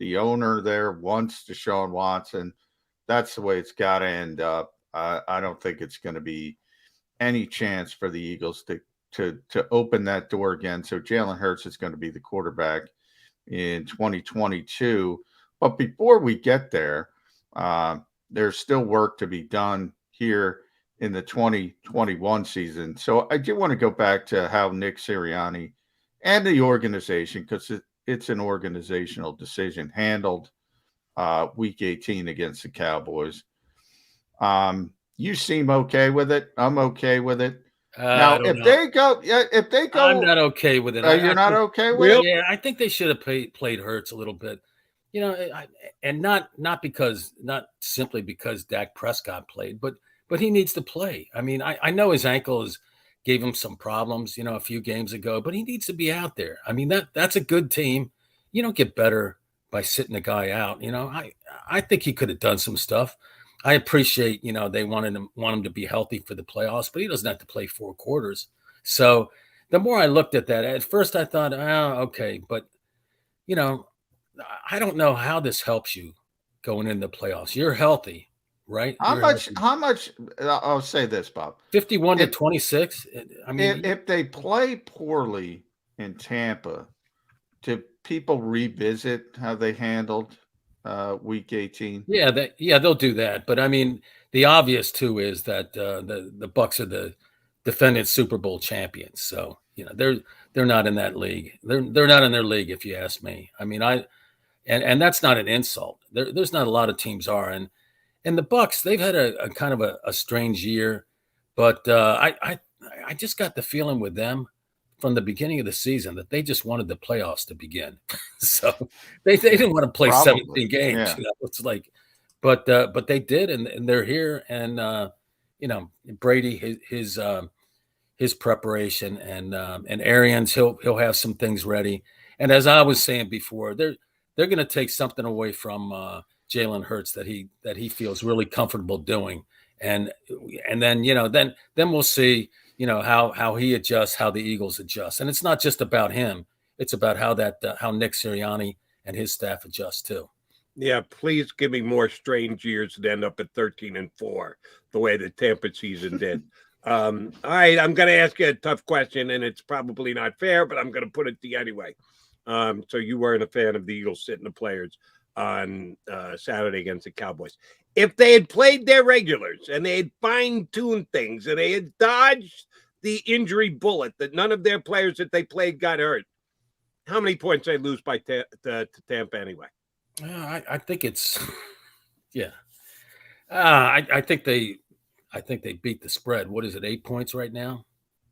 The owner there wants Deshaun Watson. That's the way it's got to end up. I don't think it's going to be any chance for the Eagles to open that door again. So Jalen Hurts is going to be the quarterback in 2022. But before we get there, there's still work to be done here in the 2021 season. So I do want to go back to how Nick Sirianni and the organization, because it's an organizational decision, handled Week 18 against the Cowboys. You seem okay with it. I'm okay with it. Now, if they go, I'm not okay with it. You're not okay with it? Yeah, I think they should have played Hurts a little bit. And not simply because Dak Prescott played, but he needs to play. I mean, I know his ankle gave him some problems, a few games ago, but he needs to be out there. I mean, that's a good team. You don't get better by sitting a guy out. I think he could have done some stuff. I appreciate, they want him to be healthy for the playoffs, but he doesn't have to play 4 quarters. So the more I looked at that, at first I thought, oh, okay, but I don't know how this helps you going into the playoffs. You're healthy, right? How You're much? healthy. How much? I'll say this, Bob. 51 to 26. I mean, if they play poorly in Tampa, do people revisit how they handled Week 18? yeah, they'll do that. But I mean, the obvious too is that the Bucks are the defending Super Bowl champions. So they're not in that league. They're not in their league, if you ask me. I mean, and that's not an insult. There's not a lot of teams are, and the Bucks, they've had a kind of a strange year, but I just got the feeling with them from the beginning of the season that they just wanted the playoffs to begin. So they didn't want to play Probably, 17 games. yeah. It's like, but they did, and they're here, and Brady, his preparation, and Arians, he'll have some things ready. And as I was saying before, they're going to take something away from Jalen Hurts that he feels really comfortable doing, and then we'll see how he adjusts, how the Eagles adjust, and it's not just about him; it's about how Nick Sirianni and his staff adjust too. Yeah, please give me more strange years that end up at 13-4, the way the Tampa season did. All right, I'm going to ask you a tough question, and it's probably not fair, but I'm going to put it to you anyway. So you weren't a fan of the Eagles sitting the players on Saturday against the Cowboys. If they had played their regulars and they had fine-tuned things and they had dodged the injury bullet that none of their players that they played got hurt, how many points they lose by to Tampa anyway? I think it's I think they beat the spread. What is it, 8 points right now?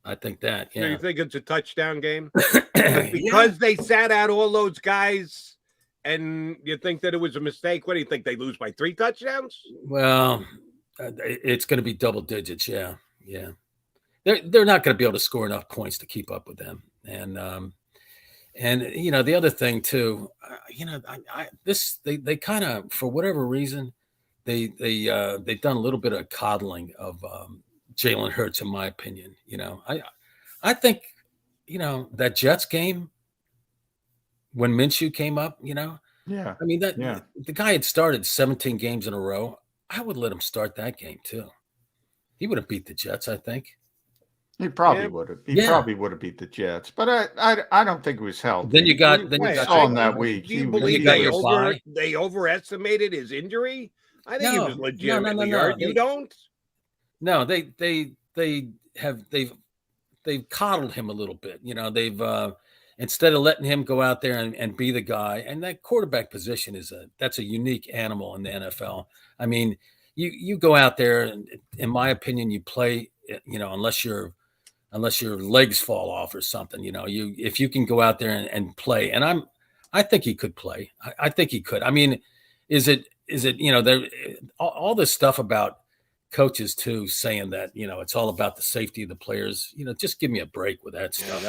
I think that. Yeah. So you think it's a touchdown game? Because they sat out all those guys, and you think that it was a mistake? What do you think? They lose by 3 touchdowns? Well, it's going to be double digits. Yeah. They're not going to be able to score enough points to keep up with them. And the other thing too, they kind of, for whatever reason, they've done a little bit of coddling of Jalen Hurts, in my opinion. I think that Jets game when Minshew came up, yeah, I mean the guy had started 17 games in a row. I would let him start that game too. He would have beat the Jets, I think. He probably would have. He probably would have beat the Jets, but I don't think it was healthy. Then you got saw him that week. Do you believe they overestimated his injury? I think he was legitimately hurt. You don't? No, they've coddled him a little bit. They've instead of letting him go out there and be the guy, and that quarterback position that's a unique animal in the NFL. I mean, you go out there, and in my opinion, you play, unless your legs fall off or something, if you can go out there and play, and I think he could play. I think he could. I mean, is it there all this stuff about coaches too saying that it's all about the safety of the players? Just give me a break with that stuff.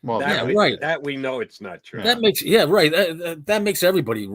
Right. That we know it's not true. That makes that makes everybody,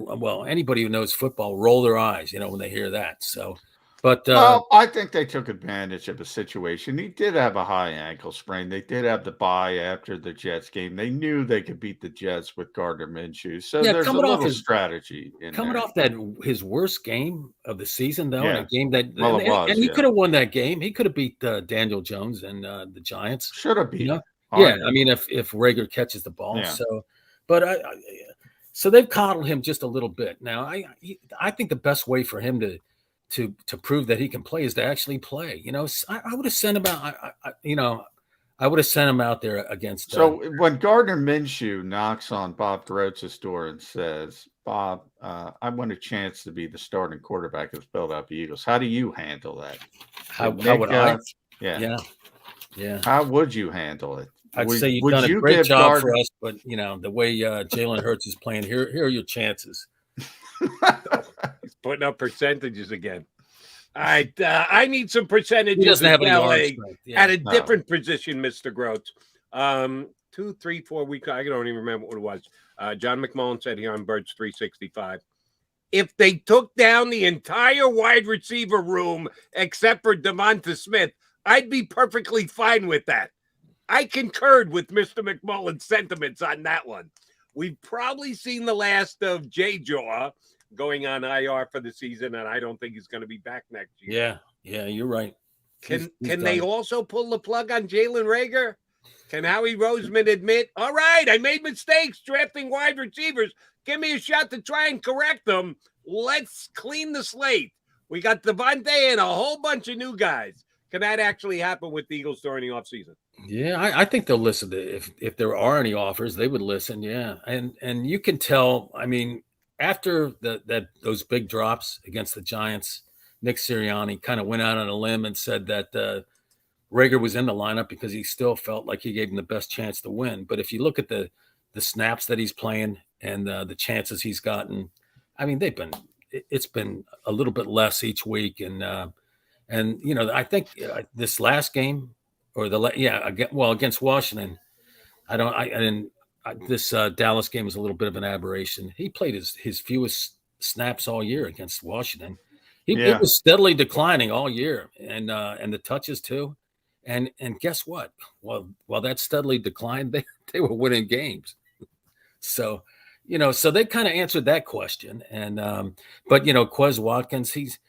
anybody who knows football, roll their eyes when they hear that. So, but I think they took advantage of a situation. He did have a high ankle sprain. They did have the bye after the Jets game. They knew they could beat the Jets with Gardner Minshew. So there's a little strategy coming off that his worst game of the season, though, in a game that and he could have won that game. He could have beat Daniel Jones and the Giants. Should have beat. Yeah, I mean, if Rager catches the ball. Yeah. So, but so they've coddled him just a little bit. Now, I think the best way for him to prove that he can play is to actually play. I would have sent him out. I would have sent him out there against. So when Gardner Minshew knocks on Bob Grotz's door and says, "Bob, I want a chance to be the starting quarterback of the Philadelphia Eagles," how do you handle that? How would I? Yeah. Yeah. How would you handle it? I'd say you've done a great job for us, but the way Jalen Hurts is playing, here are your chances. He's putting up percentages again. All right, I need some percentages. He doesn't have any arm strength. At a different position, Mr. Grotz. 2, 3, 4 weeks. I don't even remember what it was. John McMullen said here on Birds 365. If they took down the entire wide receiver room except for Devonta Smith, I'd be perfectly fine with that. I concurred with Mr. McMullen's sentiments on that one. We've probably seen the last of J-Jaw going on IR for the season, and I don't think he's going to be back next year. Yeah, you're right. Can He's they done. also pull the plug on Jalen Reagor? Can Howie Roseman admit, all right, I made mistakes drafting wide receivers. Give me a shot to try and correct them. Let's clean the slate. We got Devontae and a whole bunch of new guys. Can that actually happen with the Eagles during the offseason? Yeah, I think they'll listen to if there are any offers, they would listen. Yeah, and you can tell. I mean, after those big drops against the Giants, Nick Sirianni kind of went out on a limb and said that Reagor was in the lineup because he still felt like he gave him the best chance to win. But if you look at the snaps that he's playing and the chances he's gotten, I mean, it's been a little bit less each week. And I think this last game or against Washington, this Dallas game was a little bit of an aberration. He played his fewest snaps all year against Washington. It was steadily declining all year, and the touches too. And guess what? While that steadily declined, they were winning games. So they kind of answered that question. And but Quez Watkins, he's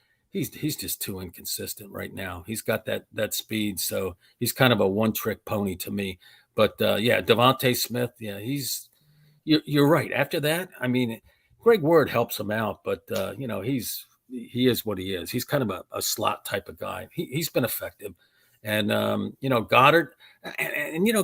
just too inconsistent right now. He's got that speed, so he's kind of a one-trick pony to me. But Devontae Smith, you're right. After that, I mean, Greg Ward helps him out, but he is what he is. He's kind of a slot type of guy. He's been effective. And Goddard,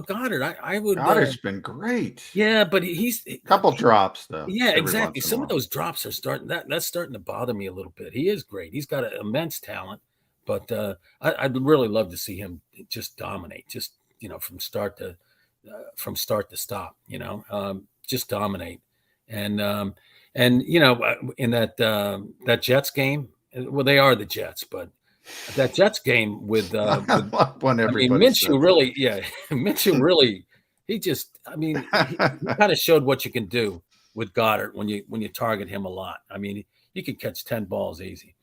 Goddard, I would. Goddard's been great. Yeah, but he's a couple drops though. Yeah, exactly. Some of those drops are starting. That's starting to bother me a little bit. He is great. He's got an immense talent, but I'd really love to see him just dominate. Just from start to stop. Just dominate. And in that Jets game, well, they are the Jets, but. That Jets game with Minshew really, Minshew really, he kind of showed what you can do with Goddard when you target him a lot. I mean, he can catch 10 balls easy.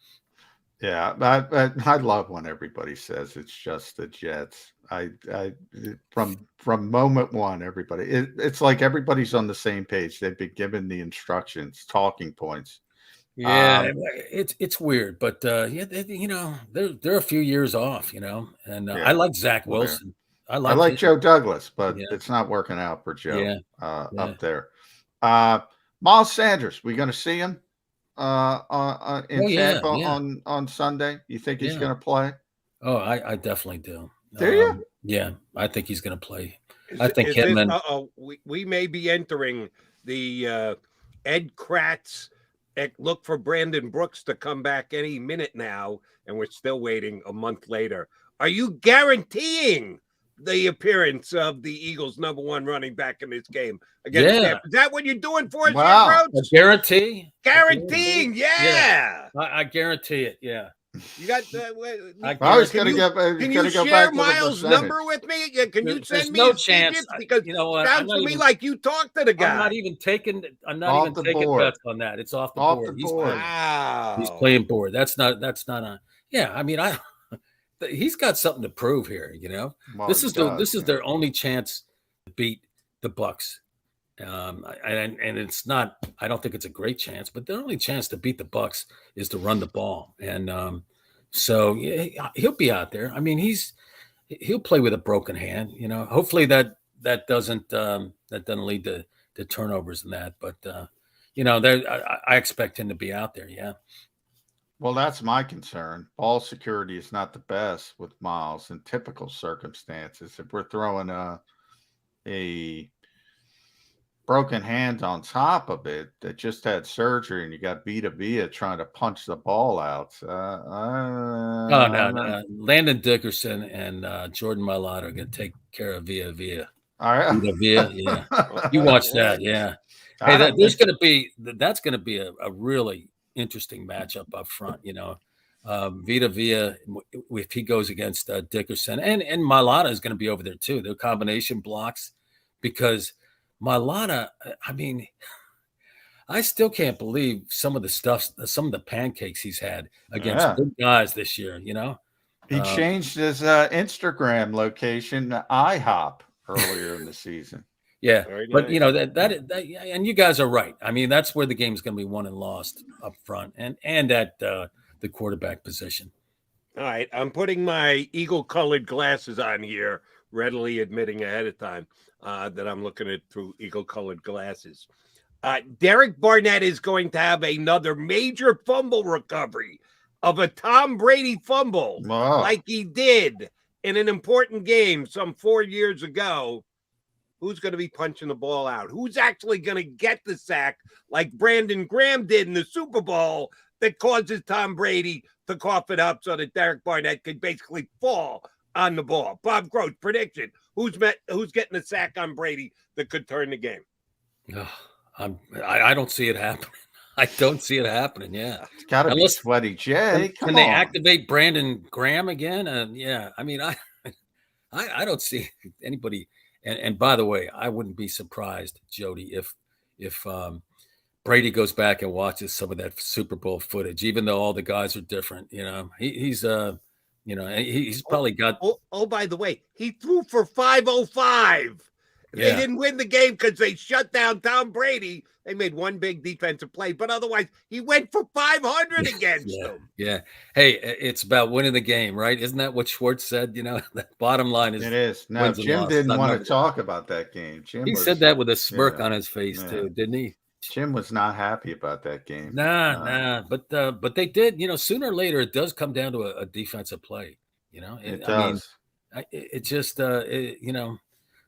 Yeah, I love when everybody says it's just the Jets. From moment one, everybody, it's like everybody's on the same page. They've been given the instructions, talking points. Yeah, it's weird, but they're a few years off, and I like Zach Wilson. I like Joe Douglas, but it's not working out for Joe up there. Miles Sanders, we going to see him in Tampa on Sunday? You think he's going to play? Oh, I definitely do. Do you? Yeah, I think he's going to play. We may be entering the Ed Kratz. Look for Brandon Brooks to come back any minute now, and we're still waiting a month later. Are you guaranteeing the appearance of the Eagles' number one running back in this game against Tampa? Is that what you're doing for us, Wow. A guarantee? Guaranteeing, yeah. I guarantee it, yeah. You got. Can you share Miles' number with me? Can you send me? No chance. Because sounds to me like you talked to the guy. I'm not even taking bets on that. It's off the board. He's playing board. That's not a. Yeah, I mean, he's got something to prove here. Well, this is their only chance to beat the Bucs. And it's not. I don't think it's a great chance, but their only chance to beat the Bucs is to run the ball, and so he'll be out there. I mean, he'll play with a broken hand. Hopefully that doesn't lead to turnovers and that. But I expect him to be out there. Yeah. Well, that's my concern. Ball security is not the best with Miles in typical circumstances. If we're throwing a broken hand on top of it that just had surgery and you got Vita trying to punch the ball out. No. Landon Dickerson and Jordan Mailata are going to take care of Villa. All right. Villa, yeah. You watch that, yeah. Hey, that's going to be a really interesting matchup up front, Vita Villa, if he goes against Dickerson, and Mailata is going to be over there too. They're combination blocks because Mailata, I mean, I still can't believe some of the pancakes he's had against good guys this year, He changed his Instagram location to IHOP earlier in the season. Yeah, Very but nice. that and you guys are right. I mean, that's where the game's going to be won and lost up front, and at the quarterback position. All right, I'm putting my eagle-colored glasses on here, readily admitting ahead of time that I'm looking at through eagle-colored glasses. Derek Barnett is going to have another major fumble recovery of a Tom Brady fumble, like he did in an important game some 4 years ago. Who's going to be punching the ball out? Who's actually going to get the sack like Brandon Graham did in the Super Bowl that causes Tom Brady to cough it up so that Derek Barnett could basically fall on the ball? Bob Grotz, prediction. Who's getting the sack on Brady that could turn the game? I don't see it happening. I don't see it happening. Yeah, It's got to be Sweaty J. Can they activate Brandon Graham again? Yeah, I mean, I don't see anybody. And by the way, I wouldn't be surprised, Jody, if Brady goes back and watches some of that Super Bowl footage, even though all the guys are different. He's probably got. Oh, by the way, he threw for 505. They didn't win the game because they shut down Tom Brady. They made one big defensive play, but otherwise he went for 500 against them. Yeah. Hey, it's about winning the game, right? Isn't that what Schwartz said? The bottom line is it is. No, Jim didn't want to talk about that game. He said that with a smirk on his face too, didn't he? Jim was not happy about that game. Nah. But they did. Sooner or later it does come down to a defensive play. It does. I mean, it just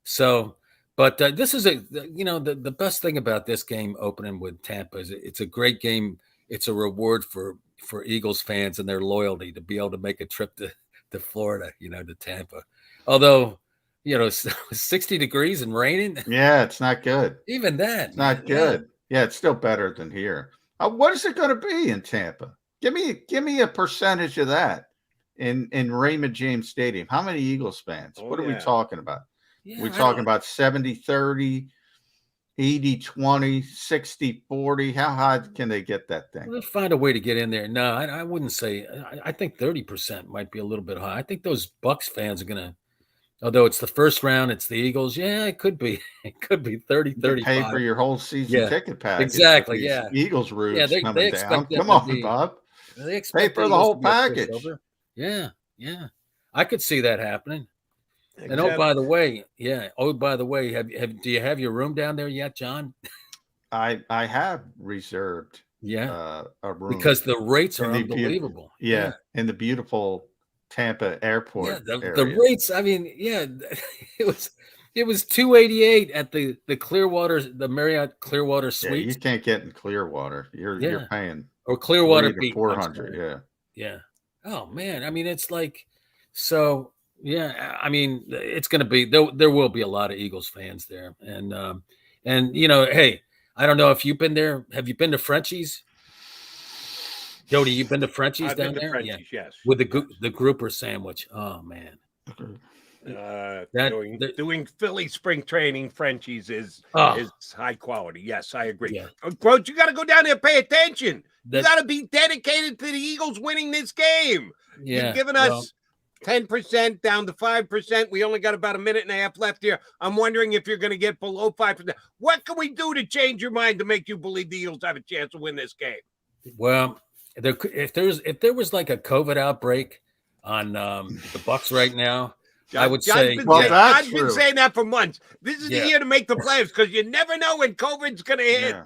so. But this is the best thing about this game opening with Tampa is it's a great game. It's a reward for Eagles fans and their loyalty to be able to make a trip to Florida, to Tampa. Although, 60 degrees and raining. Yeah, it's not good. Even that. It's not good. Yeah, it's still better than here. What is it going to be in Tampa? Give me a percentage of that in Raymond James Stadium. How many Eagles fans? What are we talking about? Yeah, we're talking about 70-30, 80-20, 60-40. How high can they get that thing? We'll find a way to get in there. No, I wouldn't say. I think 30% might be a little bit high. I think those Bucs fans are going to, although it's the first round, it's the Eagles. Yeah, it could be. It could be 30, 35. Pay for your whole season ticket package. Exactly, yeah. Eagles roots coming down. Come on, Bob. They expect pay for the whole package. Yeah. I could see that happening. And by the way, do you have your room down there yet, John? I have reserved a room because the rates are unbelievable. In the beautiful Tampa airport. Yeah, the rates. I mean, it was $288 at the Clearwater, the Marriott Clearwater Suite. You can't get in Clearwater. You're paying or Clearwater Beach 400. Yeah. Oh man, I mean, it's like so. Yeah, I mean, it's going to be there will be a lot of Eagles fans there, and hey, I don't know if you've been there. Have you been to Frenchie's? Jody, you've been to Frenchie's down there? Frenchie's, yes. With the grouper sandwich. Oh man. Doing Philly spring training Frenchie's is high quality. Yes, I agree. Yeah. Grotz, you got to go down there and pay attention. You got to be dedicated to the Eagles winning this game. Yeah, you've given us 10% down to 5%. We only got about a minute and a half left here. I'm wondering if you're going to get below 5%. What can we do to change your mind to make you believe the Eagles have a chance to win this game? Well, if there was like a COVID outbreak on the Bucs right now, I would say. I've been saying that for months. This is the year to make the playoffs because you never know when COVID's going to hit.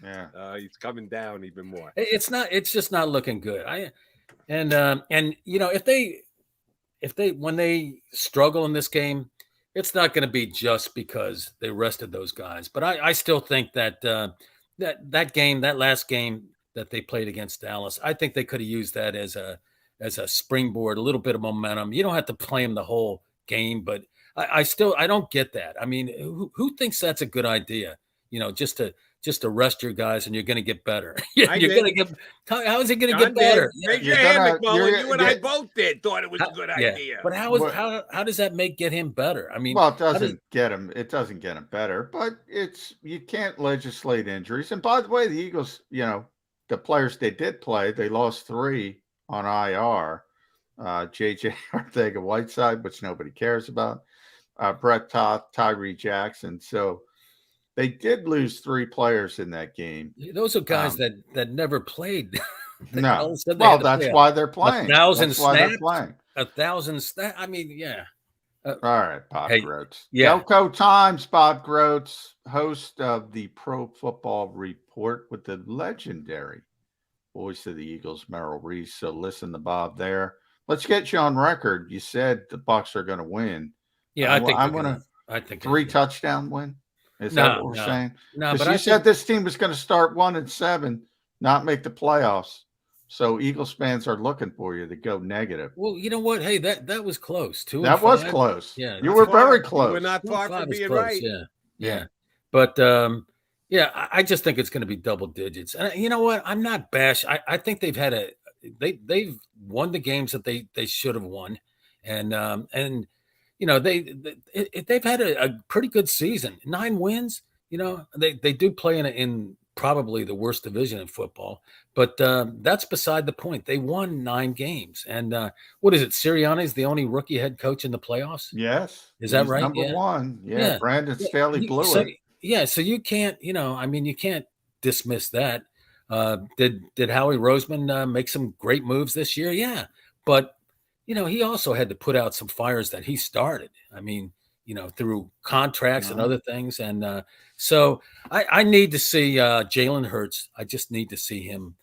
Yeah. He's coming down even more. It's just not looking good. If they when they struggle in this game, it's not going to be just because they rested those guys. But I still think that that last game that they played against Dallas, I think they could have used that as a springboard, a little bit of momentum. You don't have to play them the whole game, but I don't get that. I mean, who thinks that's a good idea? Just to rest your guys and you're going to get better. You're going to get. How is it going to get better? Raise your hand, McMullen. You and I both thought it was a good idea. But how does that get him better? I mean, well, it doesn't get him. It doesn't get him better. But you can't legislate injuries. And by the way, the Eagles, the players they did play, they lost 3 on IR. JJ Arcega-Whiteside, which nobody cares about, Brett Toth, Tyree Jackson. So they did lose 3 players in that game. Those are guys that never played. No. Well, that's why they're playing. 1,000 That's why they're snaps. playing. 1,000 snaps. I mean, yeah. All right, Bob Grotz. Yeah. Delco Times, Bob Grotz, host of the Pro Football Report with the legendary voice of the Eagles, Merrill Reese. So listen to Bob there. Let's get you on record. You said the Bucs are going to win. Yeah, I think I think 3 touchdown win. Is that what we're saying? No, but you said this team was going to start 1-7, not make the playoffs. So Eagles fans are looking for you to go negative. Well, you know what? Hey, that was close. 2 that was close. Yeah, you were very close. We're not far from being right. Yeah. But I just think it's going to be double digits. And you know what? I'm not bash. I think they've had they've won the games that they should have won, and you know they've had a pretty good season. 9 wins. You know they do play in probably the worst division in football, but that's beside the point. They won 9 games, and what is it? Sirianni is the only rookie head coach in the playoffs. Yes, is that right? Number 1. Yeah. Brandon Staley blew it. Yeah, so you can't, you can't dismiss that. Did Howie Roseman make some great moves this year? Yeah, but he also had to put out some fires that he started. I mean, through contracts and other things. And so I need to see Jalen Hurts. I just need to see him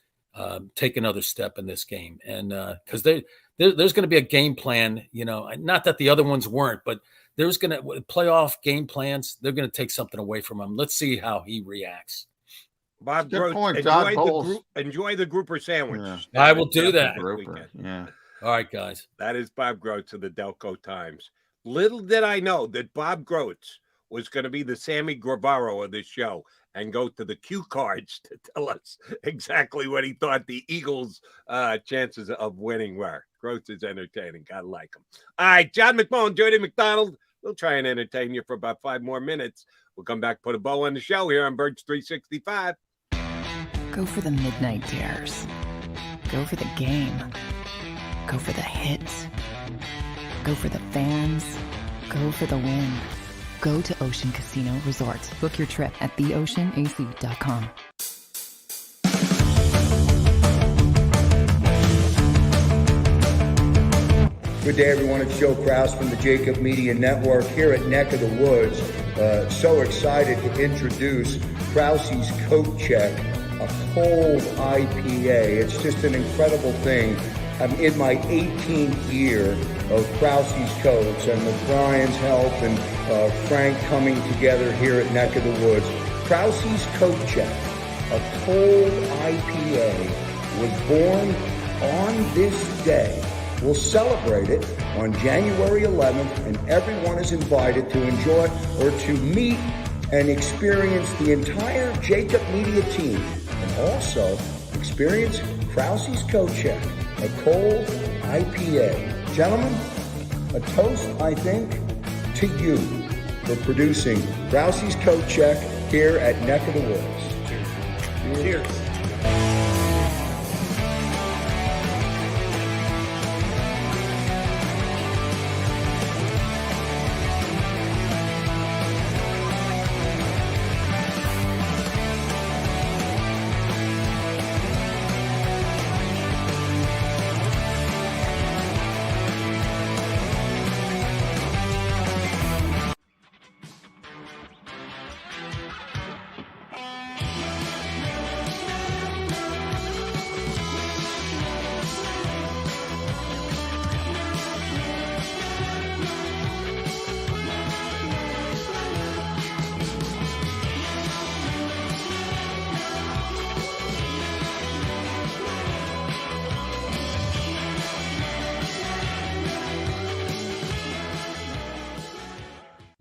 take another step in this game. And because there's going to be a game plan, not that the other ones weren't, but there's going to playoff game plans. They're going to take something away from him. Let's see how he reacts. Bob, enjoy the grouper sandwich. Yeah. I will do that. Yeah. All right, guys. That is Bob Grotz of the Delco Times. Little did I know that Bob Grotz was going to be the Sammy Guevara of this show and go to the cue cards to tell us exactly what he thought the Eagles' chances of winning were. Grotz is entertaining. Gotta like him. All right, John McMullen, Jody McDonald. We'll try and entertain you for about 5 more minutes. We'll come back, put a bow on the show here on Birds 365. Go for the midnight dares. Go for the game. Go for the hits. Go for the fans. Go for the win. Go to Ocean Casino Resort. Book your trip at theoceanac.com. Good day, everyone. It's Joe Kraus from the JAKIB Media Network here at Neck of the Woods. So excited to introduce Krause's Coat Check, a cold IPA. It's just an incredible thing. I'm in my 18th year of Krause's Coats, and with Brian's help and Frank coming together here at Neck of the Woods, Krause's Coat Check, a cold IPA, was born on this day. We'll celebrate it on January 11th, and everyone is invited to enjoy or to meet and experience the entire JAKIB Media team, and also experience Krause's Coat Check, a cold IPA. Gentlemen, a toast, I think, to you for producing Krause's Coat Check here at Neck of the Woods. Cheers. Cheers.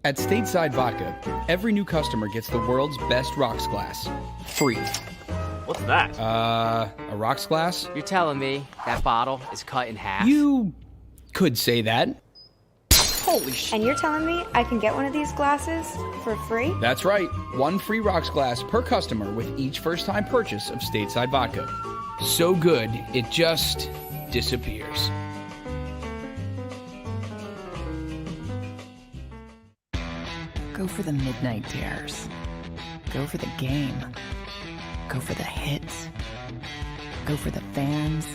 At Stateside Vodka, every new customer gets the world's best rocks glass, free. What's that? A rocks glass? You're telling me that bottle is cut in half? You could say that. Holy shit. And you're telling me I can get one of these glasses for free? That's right. 1 free rocks glass per customer with each first-time purchase of Stateside Vodka. So good, it just disappears. Go for the midnight dares. Go for the game. Go for the hits. Go for the fans.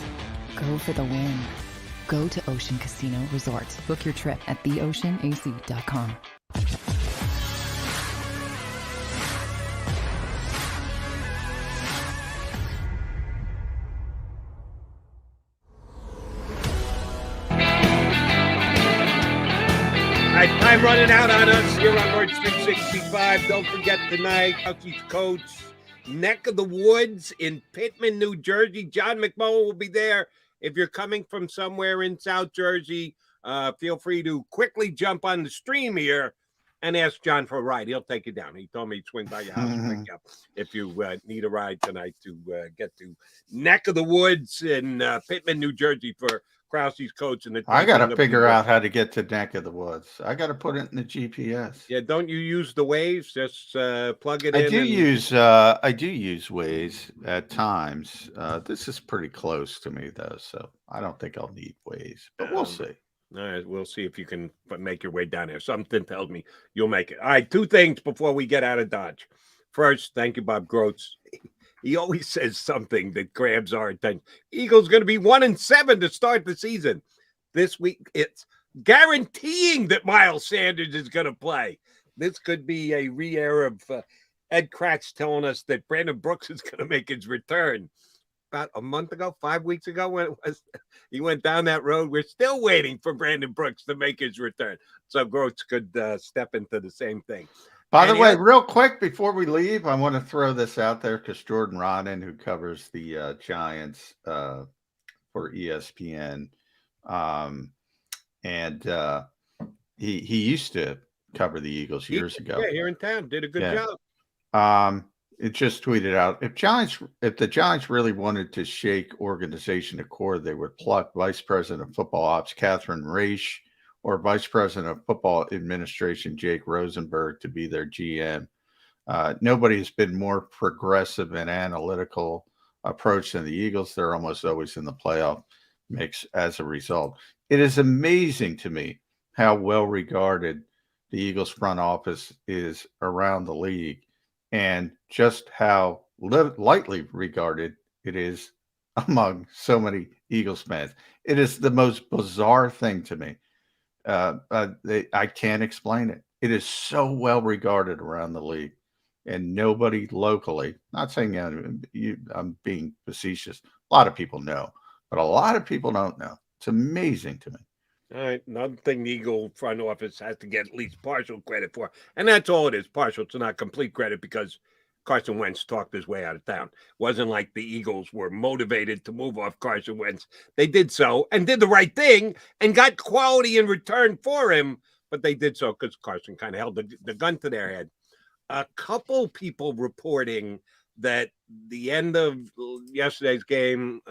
Go for the win. Go to Ocean Casino Resort. Book your trip at theoceanac.com. All right, time running out on us here on Lord 365. Don't forget tonight, Hockey's coach, neck of the woods in Pittman, New Jersey. John McMullen will be there. If you're coming from somewhere in South Jersey, feel free to quickly jump on the stream here and ask John for a ride. He'll take you down. He told me to swing by your house and pick you up if you need a ride tonight to get to neck of the woods in Pittman, New Jersey for Krause's coach. And I got to figure out how to get to neck of the woods. I got to put it in the GPS. Yeah, don't you use the Waze? Just plug it in. I do use Waze at times. This is pretty close to me though, so I don't think I'll need Waze, but we'll see. All right, we'll see if you can make your way down there. Something tells me you'll make it. All right, two things before we get out of Dodge. First, thank you, Bob Grotz. He always says something that grabs our attention. Eagles going to be 1-7 to start the season. This week, it's guaranteeing that Miles Sanders is going to play. This could be a re-air of Ed Kratz telling us that Brandon Brooks is going to make his return. About a month ago, 5 weeks ago, when it was, he went down that road. We're still waiting for Brandon Brooks to make his return. So Grotz could step into the same thing. By the way, real quick before we leave, I want to throw this out there because Jordan Rodden, who covers the Giants for ESPN, and he used to cover the Eagles years ago. Yeah, here in town, did a good job. It just tweeted out if the Giants really wanted to shake organization to core, they would pluck Vice President of Football Ops Catherine Raish or Vice President of Football Administration Jake Rosenberg to be their GM. Nobody has been more progressive and analytical approach than the Eagles. They're almost always in the playoff mix as a result. It is amazing to me how well regarded the Eagles front office is around the league and just how lightly regarded it is among so many Eagles fans. It is the most bizarre thing to me. I can't explain it. It is so well regarded around the league, and nobody locally, not saying I'm being facetious, a lot of people know, but a lot of people don't know. It's amazing to me. All right, another thing the Eagle front office has to get at least partial credit for, and that's all it is, partial. It's not complete credit because Carson Wentz talked his way out of town. It wasn't like the Eagles were motivated to move off Carson Wentz. They did so and did the right thing and got quality in return for him, but they did so because Carson kind of held the gun to their head. A couple people reporting that the end of yesterday's game,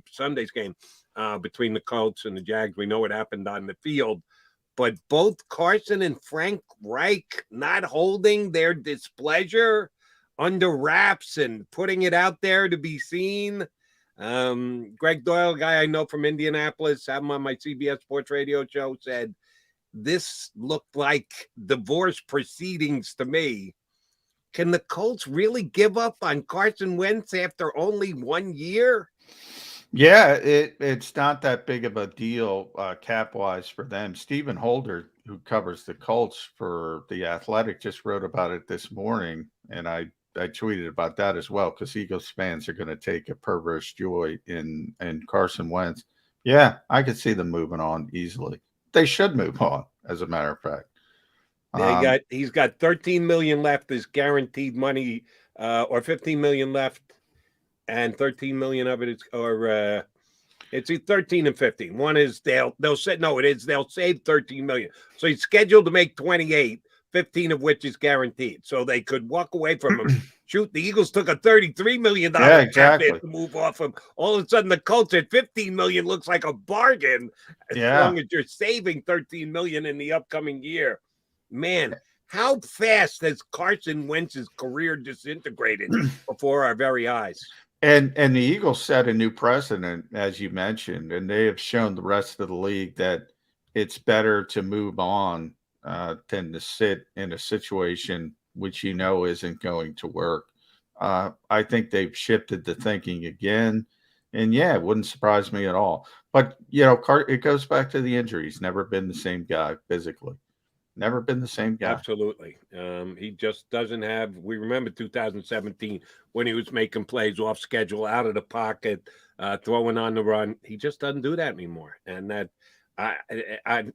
Sunday's game between the Colts and the Jags, we know what happened on the field, but both Carson and Frank Reich not holding their displeasure under wraps and putting it out there to be seen. Greg Doyle, a guy I know from Indianapolis, had him on my CBS Sports Radio show, said this looked like divorce proceedings to me. Can the Colts really give up on Carson Wentz after only 1 year? Yeah, it's not that big of a deal cap-wise for them. Stephen Holder, who covers the Colts for The Athletic, just wrote about it this morning, and I tweeted about that as well because Eagles fans are going to take a perverse joy in Carson Wentz. Yeah, I could see them moving on easily. They should move on, as a matter of fact. He's got $13 million left as guaranteed money, or $15 million left, and $13 million of it is, or it's 13 and 15. One is they'll save $13 million. So he's scheduled to make 28, 15 of which is guaranteed. So they could walk away from him. Shoot, the Eagles took a $33 million cap hit to move off him. All of a sudden, the Colts at $15 million looks like a bargain as long as you're saving $13 million in the upcoming year. Man, how fast has Carson Wentz's career disintegrated before our very eyes? And the Eagles set a new precedent, as you mentioned, and they have shown the rest of the league that it's better to move on than to sit in a situation which you know isn't going to work. I think they've shifted the thinking again. And yeah, it wouldn't surprise me at all. But, you know, it goes back to the injury. He's never been the same guy physically. Never been the same guy. Absolutely. He just doesn't have. We remember 2017 when he was making plays off schedule, out of the pocket, throwing on the run. He just doesn't do that anymore. And that I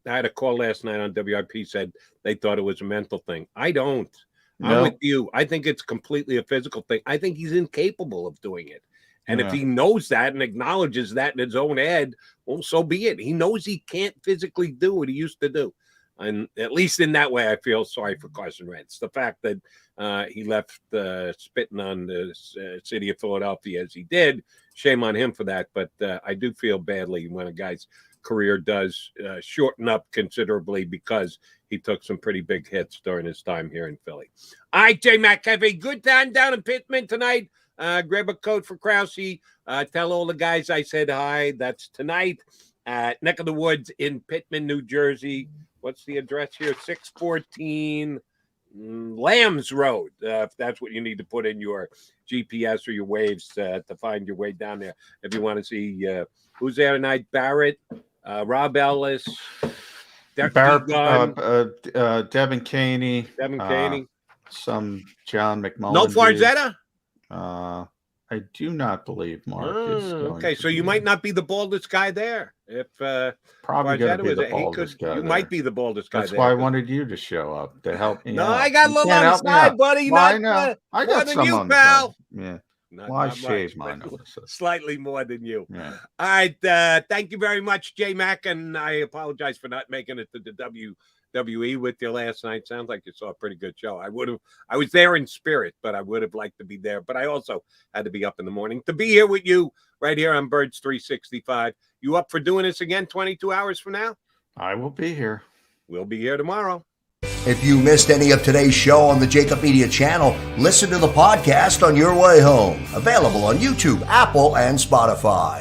had a call last night on WIP, said they thought it was a mental thing. I don't. No. I'm with you. I think it's completely a physical thing. I think he's incapable of doing it. And Yeah. if he knows that and acknowledges that in his own head, well, so be it. He knows he can't physically do what he used to do. And at least in that way, I feel sorry for Carson Wentz. The fact that he left spitting on the city of Philadelphia as he did, shame on him for that. But I do feel badly when a guy's career does shorten up considerably because he took some pretty big hits during his time here in Philly. All right, J-Mac, have a good time down in Pittman tonight. Grab a coat for Krause. Tell all the guys I said hi. That's tonight at Neck of the Woods in Pittman, New Jersey. What's the address here? 614 Lambs Road. If that's what you need to put in your GPS or your waves to find your way down there. If you want to see who's there tonight, Barrett, Rob Ellis, Devin Caney. Devin Caney. Some John McMullen. No Farzetta? I do not believe Mark is going okay, to so you be might not be the baldest guy there. If probably going to be was the baldest guy. You there. might be the baldest guy. That's there. why I wanted you to show up to help me. No, out. I got You love can't on the help me side, out. buddy. Well, I Not, know. I more got than some you, on the pal. side. Yeah. Not, Well, I not shaved much. mine also. Slightly more than you. Yeah. All right. Thank you very much, J-Mac. And I apologize for not making it to the WWE with you last night. Sounds like you saw a pretty good show. I was there in spirit, but I would have liked to be there. But I also had to be up in the morning to be here with you right here on Birds 365. You up for doing this again 22 hours from now? I will be here. We'll be here tomorrow. If you missed any of today's show on the JAKIB Media channel, listen to the podcast on your way home. Available on YouTube, Apple, and Spotify.